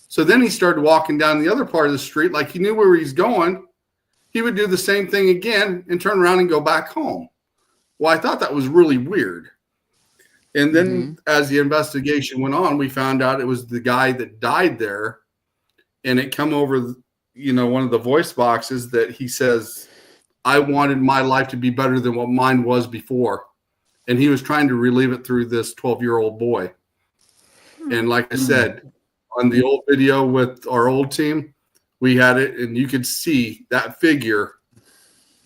So then he started walking down the other part of the street like he knew where he's going. He would do the same thing again and turn around and go back home. Well, I thought that was really weird. And then as the investigation went on, we found out it was the guy that died there. And it come over, one of the voice boxes that he says, I wanted my life to be better than what mine was before. And he was trying to relive it through this 12-year-old boy. And like I said, on the old video with our old team, we had it, and you could see that figure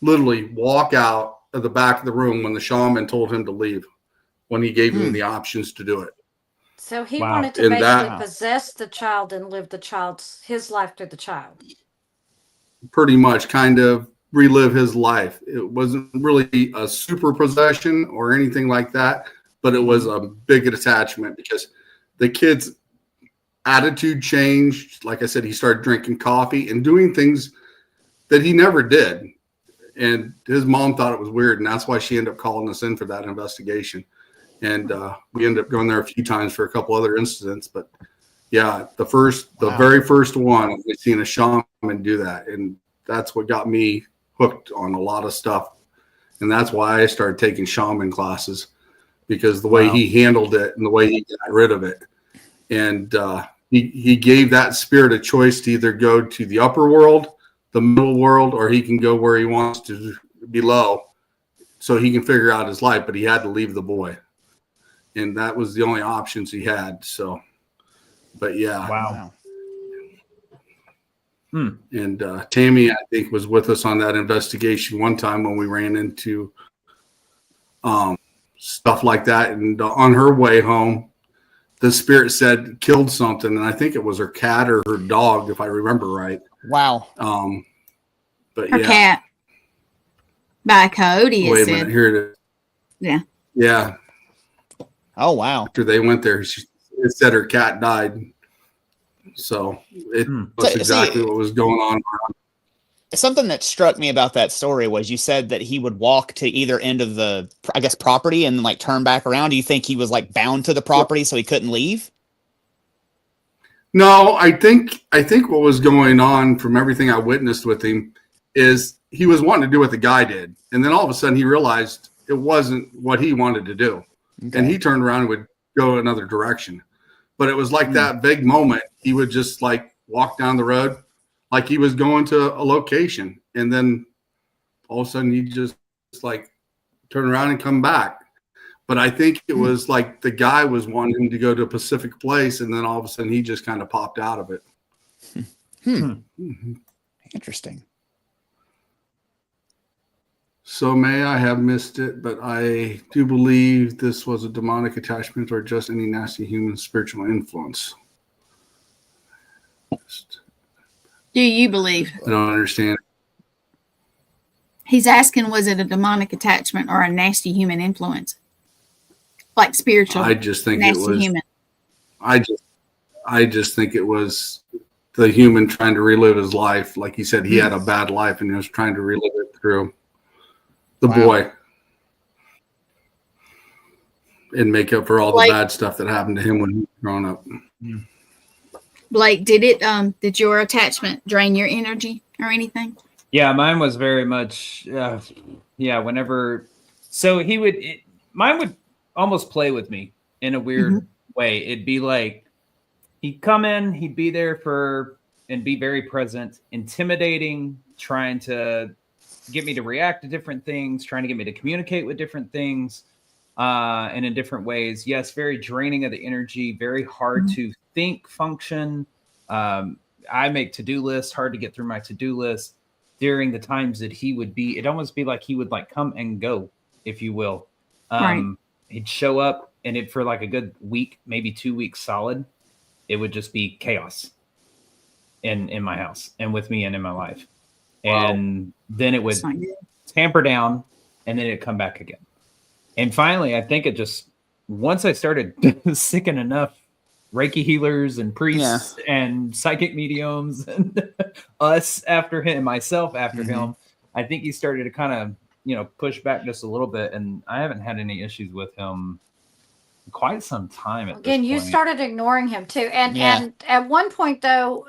literally walk out of the back of the room when the shaman told him to leave, when he gave him the options to do it. So he wanted to basically possess the child and live his life through the child. Pretty much kind of relive his life. It wasn't really a super possession or anything like that, but it was a big attachment because the kid's attitude changed. Like I said, he started drinking coffee and doing things that he never did. And his mom thought it was weird, and that's why she ended up calling us in for that investigation. And we ended up going there a few times for a couple other incidents. But yeah, the very first one, we seen a shaman do that. And that's what got me hooked on a lot of stuff. And that's why I started taking shaman classes, because the way he handled it and the way he got rid of it. And he gave that spirit a choice to either go to the upper world, the middle world, or he can go where he wants to, below, so he can figure out his life. But he had to leave the boy. And that was the only options he had. So, but yeah. Wow. And Tammy, I think, was with us on that investigation one time when we ran into stuff like that. And on her way home, the spirit said killed something. And I think it was her cat or her dog, if I remember right. Wow. But Her cat. By a coyote, wait a minute. Here it is. Yeah. Yeah. Oh, wow. After they went there, it said her cat died. So it was exactly what was going on. Something that struck me about that story was you said that he would walk to either end of the, I guess, property and like turn back around. Do you think he was like bound to the property so he couldn't leave? No, I think what was going on from everything I witnessed with him is he was wanting to do what the guy did. And then all of a sudden he realized it wasn't what he wanted to do. Okay. And he turned around and would go another direction. But it was like that big moment. He would just like walk down the road like he was going to a location. And then all of a sudden he just like turn around and come back. But I think it was like the guy was wanting to go to a specific place. And then all of a sudden he just kind of popped out of it. Interesting. So may I have missed it, but I do believe this was a demonic attachment or just any nasty human spiritual influence. Do you believe? I don't understand. He's asking, was it a demonic attachment or a nasty human influence? Like spiritual. I just think nasty it was human. I just think it was the human trying to relive his life. Like he said, he had a bad life and he was trying to relive it through the boy and make up for all the bad stuff that happened to him when he was growing up. Blake, did your attachment drain your energy or anything? Yeah, mine was very much, whenever, so mine would almost play with me in a weird way. It'd be like, he'd come in, he'd be there and be very present, intimidating, trying to get me to react to different things, trying to get me to communicate with different things, and in different ways. Yes, very draining of the energy, very hard to think, function. I make to-do lists, hard to get through my to-do list during the times that he would be. It'd almost be like he would like come and go, if you will. He'd show up and for like a good week, maybe 2 weeks solid, it would just be chaos in my house and with me and in my life. And then it would tamper down and then it'd come back again. And finally, I think it just, once I started sicking enough Reiki healers and priests and psychic mediums and us after him, myself after him, I think he started to kind of, push back just a little bit. And I haven't had any issues with him in quite some time. Again, you started ignoring him too. And at one point though,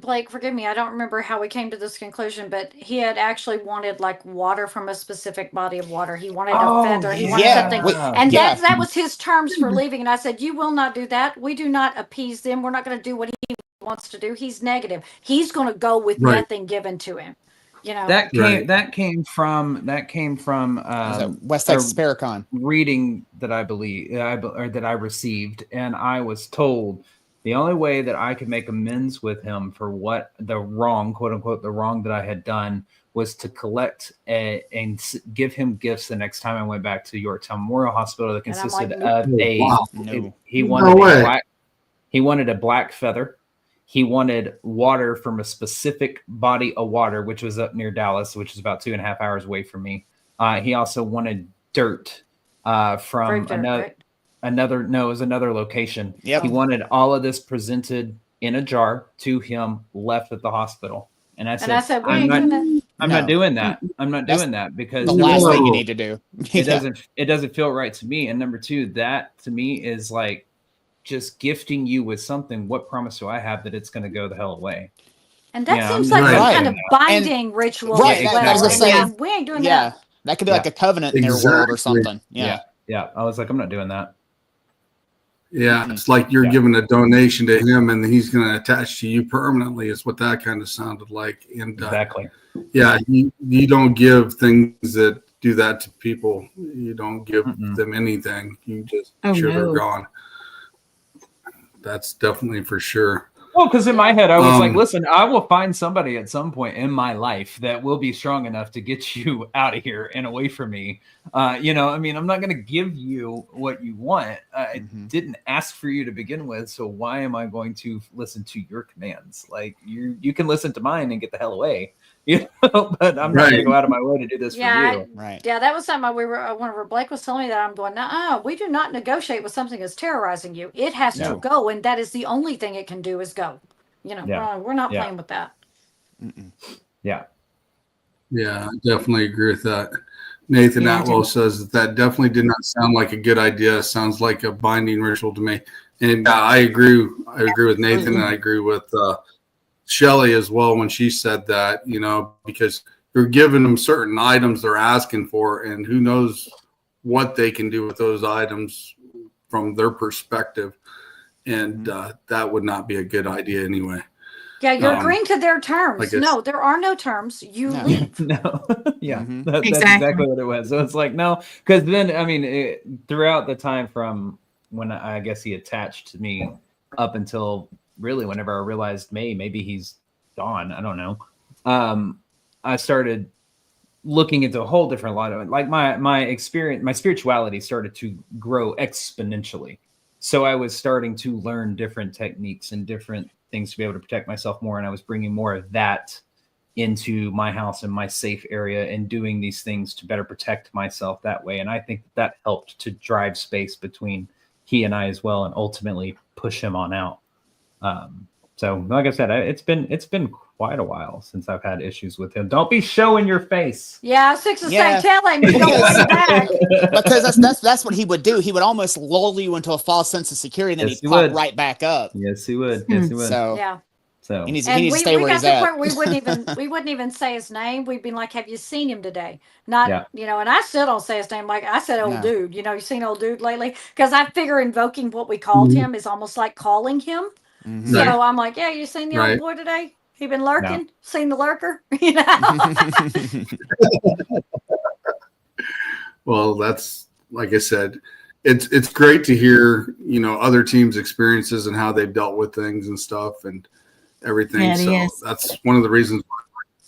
Blake, forgive me, I don't remember how we came to this conclusion, but he had actually wanted like water from a specific body of water. He wanted a feather. He wanted something. And that was his terms for leaving. And I said, you will not do that. We do not appease them. We're not going to do what he wants to do. He's negative. He's going to go with nothing given to him. That came from West Texas Paracon reading that I believe that I received, and I was told the only way that I could make amends with him for what the wrong, quote unquote, the wrong that I had done was to collect and give him gifts the next time I went back to Yorktown Memorial Hospital that consisted of he wanted a black feather. He wanted water from a specific body of water, which was up near Dallas, which is about 2.5 hours away from me. He also wanted dirt from another location. Yep. He wanted all of this presented in a jar to him, left at the hospital. And I said, I'm not doing that. I'm not doing that because the last thing you need to do. It doesn't feel right to me. And number two, that to me is like just gifting you with something. What promise do I have that it's going to go the hell away? And that Yeah, seems I'm like not some doing kind of binding ritual Right, as that- well. I was gonna say, and we ain't doing yeah, that. that could be like Yeah. a covenant in their world or Exactly. something. Yeah. I was like, I'm not doing that. Yeah, Mhm. it's like you're Yeah. giving a donation to him, and he's going to attach to you permanently. Is what that kind of sounded like. And Exactly. yeah, you don't give things that do that to people. You don't give Mm-mm. them anything. You just Oh, sure they're no. gone. That's definitely for sure. Well, because in my head, I was like, Um, listen, I will find somebody at some point in my life that will be strong enough to get you out of here and away from me. You know, I mean, I'm not going to give you what you want. I didn't ask for you to begin with. So why am I going to listen to your commands? Like you can listen to mine and get the hell away. You know, but I'm not going to Right. go out of my way to do this for you. Right. Yeah, that was something whenever Blake was telling me that, I'm going, we do not negotiate with something that's terrorizing you. It has to No. go, and that is the only thing it can do is go. You know, Yeah. we're not Yeah. playing with that. Yeah. Yeah, I definitely agree with that. Nathan Yeah, I Atwell do. says that definitely did not sound like a good idea. Sounds like a binding ritual to me. And I agree. I agree with Nathan, and I agree with Shelley as well when she said that. You know, because you're giving them certain items they're asking for, and who knows what they can do with those items from their perspective. And that would not be a good idea anyway. Yeah, you're agreeing to their terms. like it's- No, there are no terms. You No. leave. No, yeah, Mhm. that's Exactly. exactly what it was. So it's like, no, because then, I mean, throughout the time from when I guess he attached to me up until really whenever I realized maybe he's gone, I don't know. I started looking into a whole different light of it. Like my experience, my spirituality started to grow exponentially. So I was starting to learn different techniques and different things to be able to protect myself more. And I was bringing more of that into my house and my safe area and doing these things to better protect myself that way. And I think that helped to drive space between he and I as well, and ultimately push him on out. So like I said, it's been quite a while since I've had issues with him. Don't be showing your face. Yeah, I was fixing to Yeah. say, tell him you don't want him back. Because that's what he would do. He would almost lull you into a false sense of security, and then Yes, he'd he pop would. right back up. Yes, he would. Yes, he would. So Yeah. So he needs And to we stay where got he's to the at. point where we wouldn't even say his name. We'd be like, have you seen him today? Not, Yeah. you know, and I still don't say his name. Like I said, old No. dude, you know, you seen old dude lately? Because I figure invoking what we called him is almost like calling him. Mhm. So Right. I'm like, yeah, you seen the Right. old boy today? He been lurking? Seen the lurker? You know? Well, that's like I said, it's great to hear, you know, other teams' experiences and how they've dealt with things and stuff and everything. Yeah, it So is. that's one of the reasons.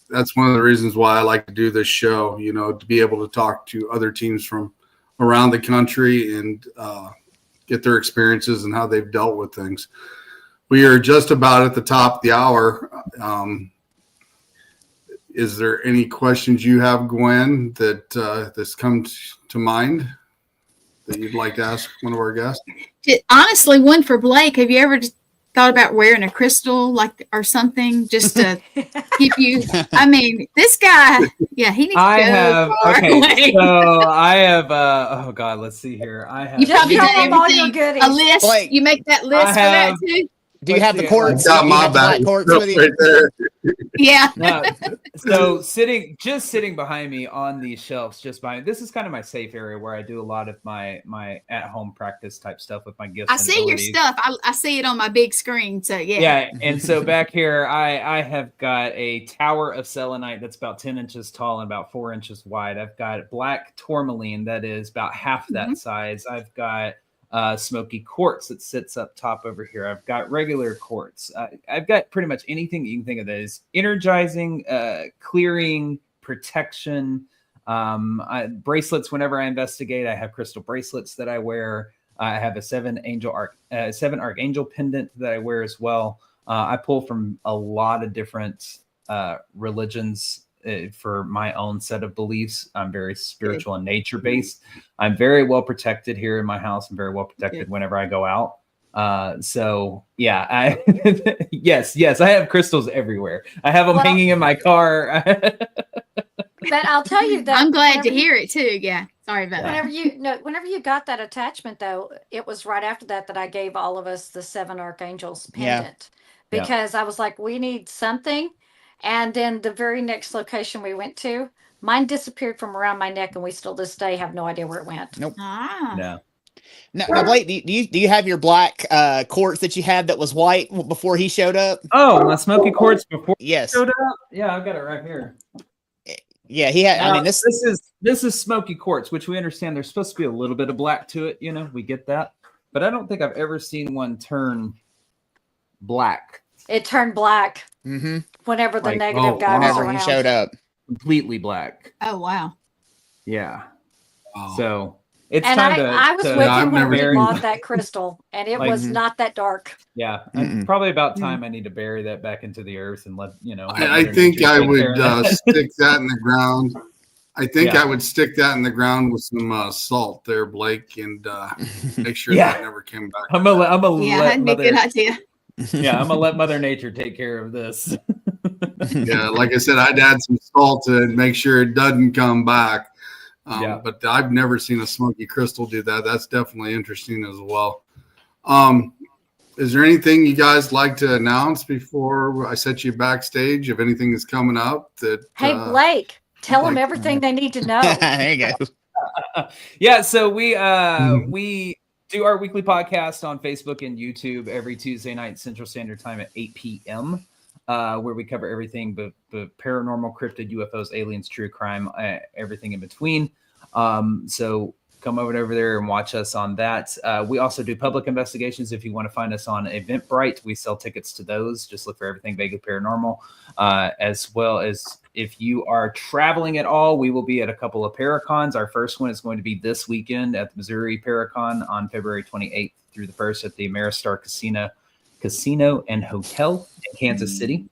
That's one of the reasons why I like to do this show. You know, to be able to talk to other teams from around the country and get their experiences and how they've dealt with things. We are just about at the top of the hour. Is there any questions you have, Gwen, that's come to mind that you'd like to ask one of our guests? Honestly, one for Blake. Have you ever just thought about wearing a crystal or something just to keep you? I mean, this guy, yeah, he needs to I go have far away. so I have oh god, let's see here. I have You probably Show did him all your everything. goodies. A list. Blake, You make that list for that too. Do you Let's have the see, cords? Got Do you my have the black bag cords with you? right there. Yeah. No, so sitting behind me on these shelves, this is kind of my safe area where I do a lot of my at home practice type stuff with my gifts. I and see your abilities. stuff. I see it on my big screen. So yeah. Yeah, and so back here, I have got a tower of selenite that's about 10 inches tall and about 4 inches wide. I've got black tourmaline that is about half that size. I've got smoky quartz that sits up top over here. I've got regular quartz. I've got pretty much anything that you can think of that is energizing, clearing, protection. Bracelets. Whenever I investigate, I have crystal bracelets that I wear. I have a seven archangel pendant that I wear as well. I pull from a lot of different religions for my own set of beliefs. I'm very spiritual and nature based. I'm very well protected here in my house. I'm very well protected whenever I go out. So yeah, yes, I have crystals everywhere. I have them hanging in my car. But I'll tell you that I'm glad to hear it too. Yeah. Sorry about that. whenever you got that attachment though, it was right after that I gave all of us the 7 archangels pendant. because I was like, we need something. And then the very next location we went to, mine disappeared from around my neck, and we still this day have no idea where it went. Nope. Ah. No. Now, Blake, do you have your black quartz that you had that was white before he showed up? Oh, my smoky quartz before Yes. he showed up. Yeah, I've got it right here. Yeah, he had. Now, I mean, this is smoky quartz, which we understand there's supposed to be a little bit of black to it. We get that, but I don't think I've ever seen one turn black. It turned black whenever the negative guy was whenever around. he showed up. Completely black. Oh wow. Yeah. Wow. So it's And time I was with I've him when we never- bought that crystal, and it Like- was not that dark. Yeah, it's probably about time I need to bury that back into the earth and let I think I would stick that in the ground. I think Yeah. I would stick that in the ground with some salt there, Blake, and make sure Yeah. that never came back. I'm gonna Yeah, let that'd be a Mother, good idea. yeah, I'm gonna let Mother Nature take care of this. Yeah, like I said, I'd add some salt to it and make sure it doesn't come back. Yeah. But I've never seen a smoky crystal do that. That's definitely interesting as well. Is there anything you guys like to announce before I set you backstage? If anything is coming up that Hey, Blake, tell them like- everything they need to know. There you go. Yeah, so we do our weekly podcast on Facebook and YouTube every Tuesday night Central Standard Time at 8 p.m. Where we cover everything but paranormal, cryptid, UFOs, aliens, true crime, everything in between. So come over there and watch us on that. We also do public investigations. If you want to find us on Eventbrite, we sell tickets to those. Just look for everything vaguely paranormal. As well as if you are traveling at all, we will be at a couple of Paracons. Our first one is going to be this weekend at the Missouri Paracon on February 28th through the 1st at the Ameristar Casino and Hotel in Kansas City.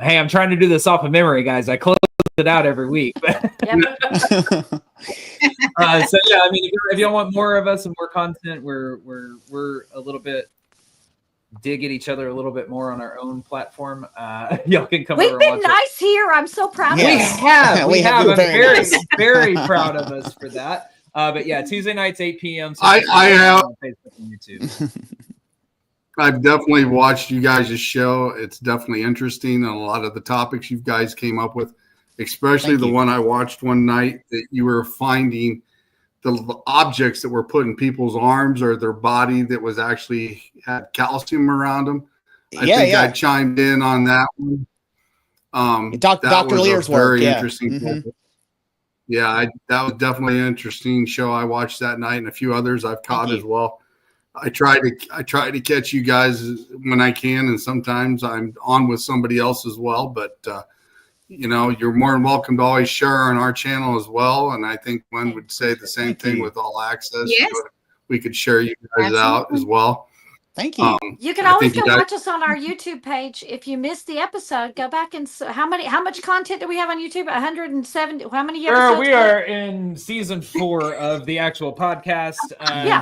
Hey, I'm trying to do this off of memory, guys. I close it out every week. Yep. So yeah, I mean, if y'all want more of us and more content, we're a little bit dig at each other a little bit more on our own platform. Y'all can come over We've and been watch it. nice here. I'm so proud Yeah. of We you. have. We're I'm very very, nice. very proud of us for that. But yeah, Tuesday nights, 8 p.m. I have- on Facebook and YouTube. I've definitely watched you guys' show. It's definitely interesting, and a lot of the topics you guys came up with, especially Thank the you. one I watched one night that you were finding the objects that were put in people's arms or their body that was actually had calcium around them. I think I chimed in on that one. That Dr. was a Lear's work. very Yeah. interesting. Mhm. topic. Yeah, that was definitely an interesting show. I watched that night, and a few others I've caught you. as well. I try to catch you guys when I can, and sometimes I'm on with somebody else as well. But you're more than welcome to always share on our channel as well. And I think one would say the same Thank thing you. with all access. Yes. We could share you guys out Absolutely. as well. Thank you. You can I always think you go guys- watch us on our YouTube page. If you missed the episode, go back and how much content do we have on YouTube? 170. How many episodes? We are in season 4 of the actual podcast. Yeah.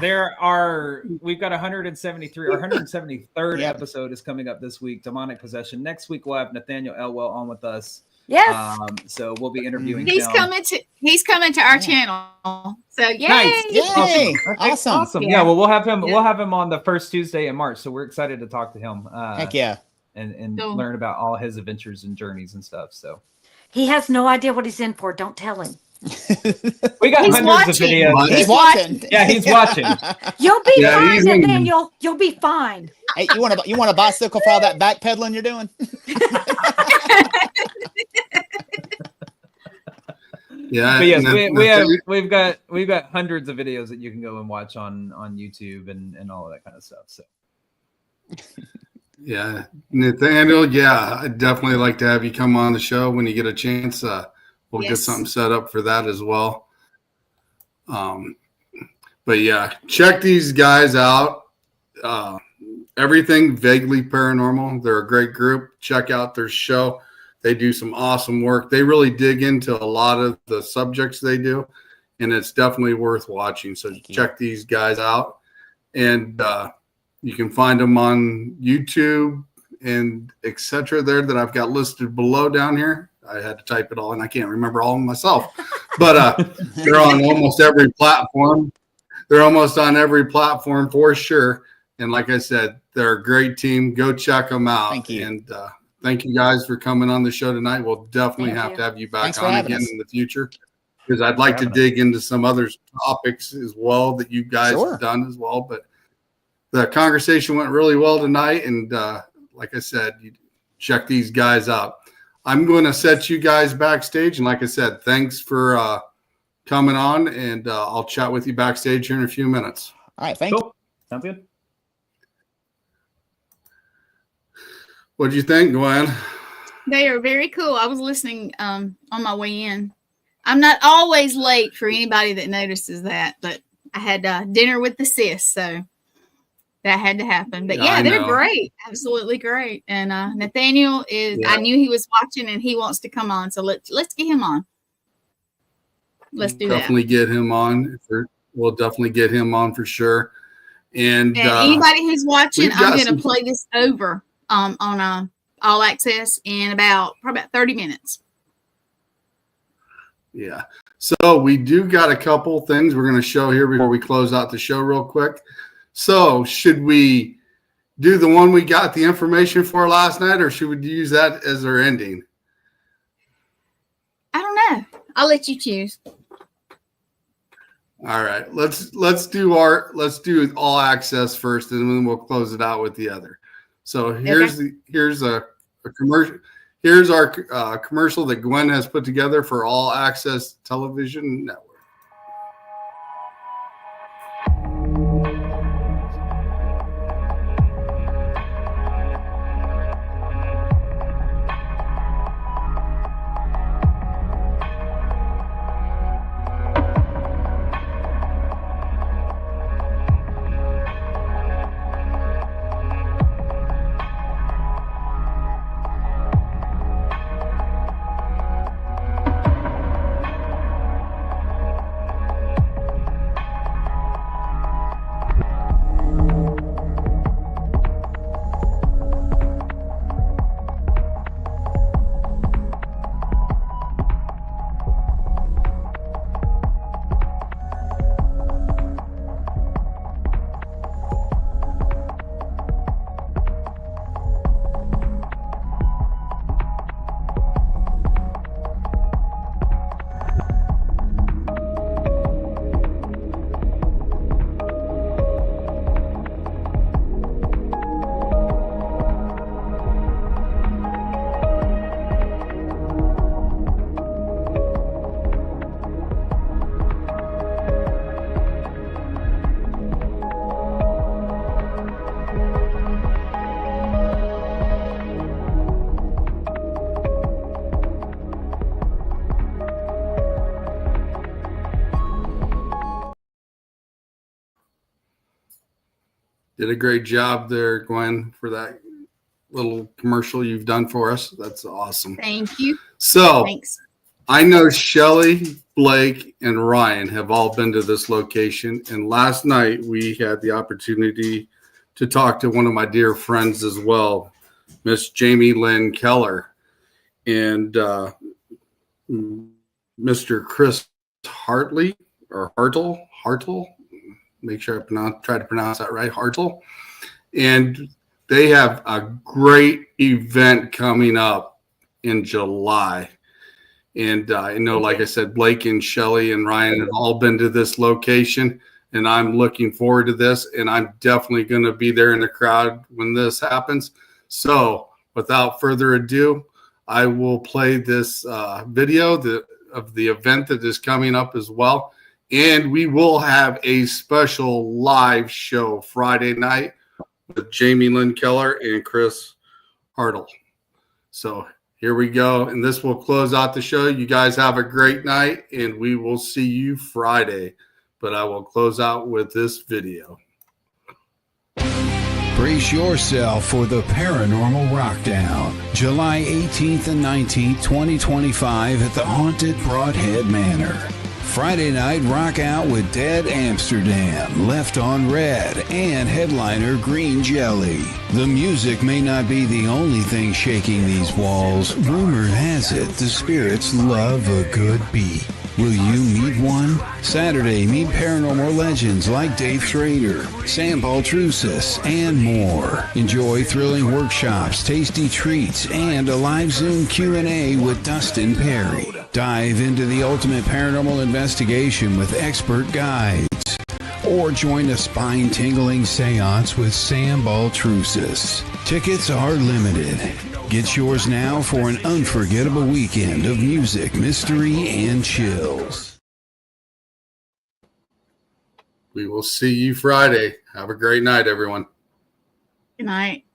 We've got 173. Our 173rd Yep. episode is coming up this week. Demonic Possession. Next week we'll have Nathaniel Elwell on with us. Yes. So we'll be interviewing He's him. coming to our channel. So yay! Nice. Yay! Okay, Awesome. Yeah, well, we'll have him. Yeah. We'll have him on the first Tuesday in March. So we're excited to talk to him. Heck yeah. And So- learn about all his adventures and journeys and stuff. So He has no idea what he's in for. Don't tell him. we got He's hundreds watching. of videos. He's watching. Yeah, he's watching. You'll be Yeah, fine, he's in- Nathaniel. You'll be fine. Hey, you want a bicycle for all that backpedaling you're doing? Yeah. But yes, and we've got hundreds of videos that you can go and watch on YouTube and all of that kind of stuff. So yeah, Nathaniel. Yeah, I'd definitely like to have you come on the show when you get a chance. We'll get Yes. something set up for that as well. But yeah, check these guys out. Everything Vaguely Paranormal. They're a great group. Check out their show. They do some awesome work. They really dig into a lot of the subjects they do, and it's definitely worth watching. So check these guys out. And you can find them on YouTube and etc. there that I've got listed below down here. I had to type it all, and I can't remember all of them myself. But they're on almost every platform. They're almost on every platform for sure. And like I said, They're a great team. Go check them out. Thank you. And thank you guys for coming on the show tonight. We'll definitely Thank have you. to have you Thanks back for on having again us. in the future, because I'd like to having us. dig into some other topics as well that you guys Sure. have done as well. But the conversation went really well tonight. And like I said, you check these guys out. I'm going to set you guys backstage. And like I said, thanks for coming on. And I'll chat with you backstage here in a few minutes. All right. Thank you. Cool. Sounds good. What'd you think, Gwen? They are very cool. I was listening on my way in. I'm not always late for anybody that notices that, but I had dinner with the sis, so that had to happen. But Yeah, yeah, I they're know. great. Absolutely great. And Nathaniel is, Yeah. I knew he was watching and he wants to come on. So let's get him on. Let's do Definitely get him on. We'll definitely get him on for sure. And that. And anybody who's watching, we've got I'm going some- to play this over on All Access in probably about 30 minutes. Yeah. So we do got a couple things we're going to show here before we close out the show real quick. So should we do the one we got the information for last night, or should we use that as our ending? I don't know. I'll let you choose. All right. Let's do All Access first, and then we'll close it out with the other. So here's a commercial. Here's our commercial that Gwen has put together for All Access Television Network. Did a great job there, Gwen, for that little commercial you've done for us. That's awesome. Thank you. So Thanks. I know Shelly, Blake, and Ryan have all been to this location. And last night we had the opportunity to talk to one of my dear friends as well, Miss Jamie Lynn Keller, and Mr. Chris Hartley or Hartle. Make sure I try to pronounce that right, Hartle. And they have a great event coming up in July. And I know, like I said, Blake and Shelly and Ryan have all been to this location, and I'm looking forward to this. And I'm definitely going to be there in the crowd when this happens. So without further ado, I will play this video of the event that is coming up as well. And we will have a special live show Friday night with Jamie Lynn Keller and Chris Hartle. So here we go. And this will close out the show. You guys have a great night, and we will see you Friday. But I will close out with this video. Brace yourself for the Paranormal Rockdown, July 18th and 19th, 2025 at the Haunted Broadhead Manor. Friday night, rock out with Dead Amsterdam, Left on Red, and headliner Green Jelly. The music may not be the only thing shaking these walls. Rumor has it the spirits love a good beat. Will you meet one? Saturday, meet paranormal legends like Dave Schrader, Sam Baltrusis, and more. Enjoy thrilling workshops, tasty treats, and a live Zoom Q&A with Dustin Perry. Dive into the ultimate paranormal investigation with expert guides. Or join a spine-tingling seance with Sam Baltrusis. Tickets are limited. Get yours now for an unforgettable weekend of music, mystery, and chills. We will see you Friday. Have a great night, everyone. Good night.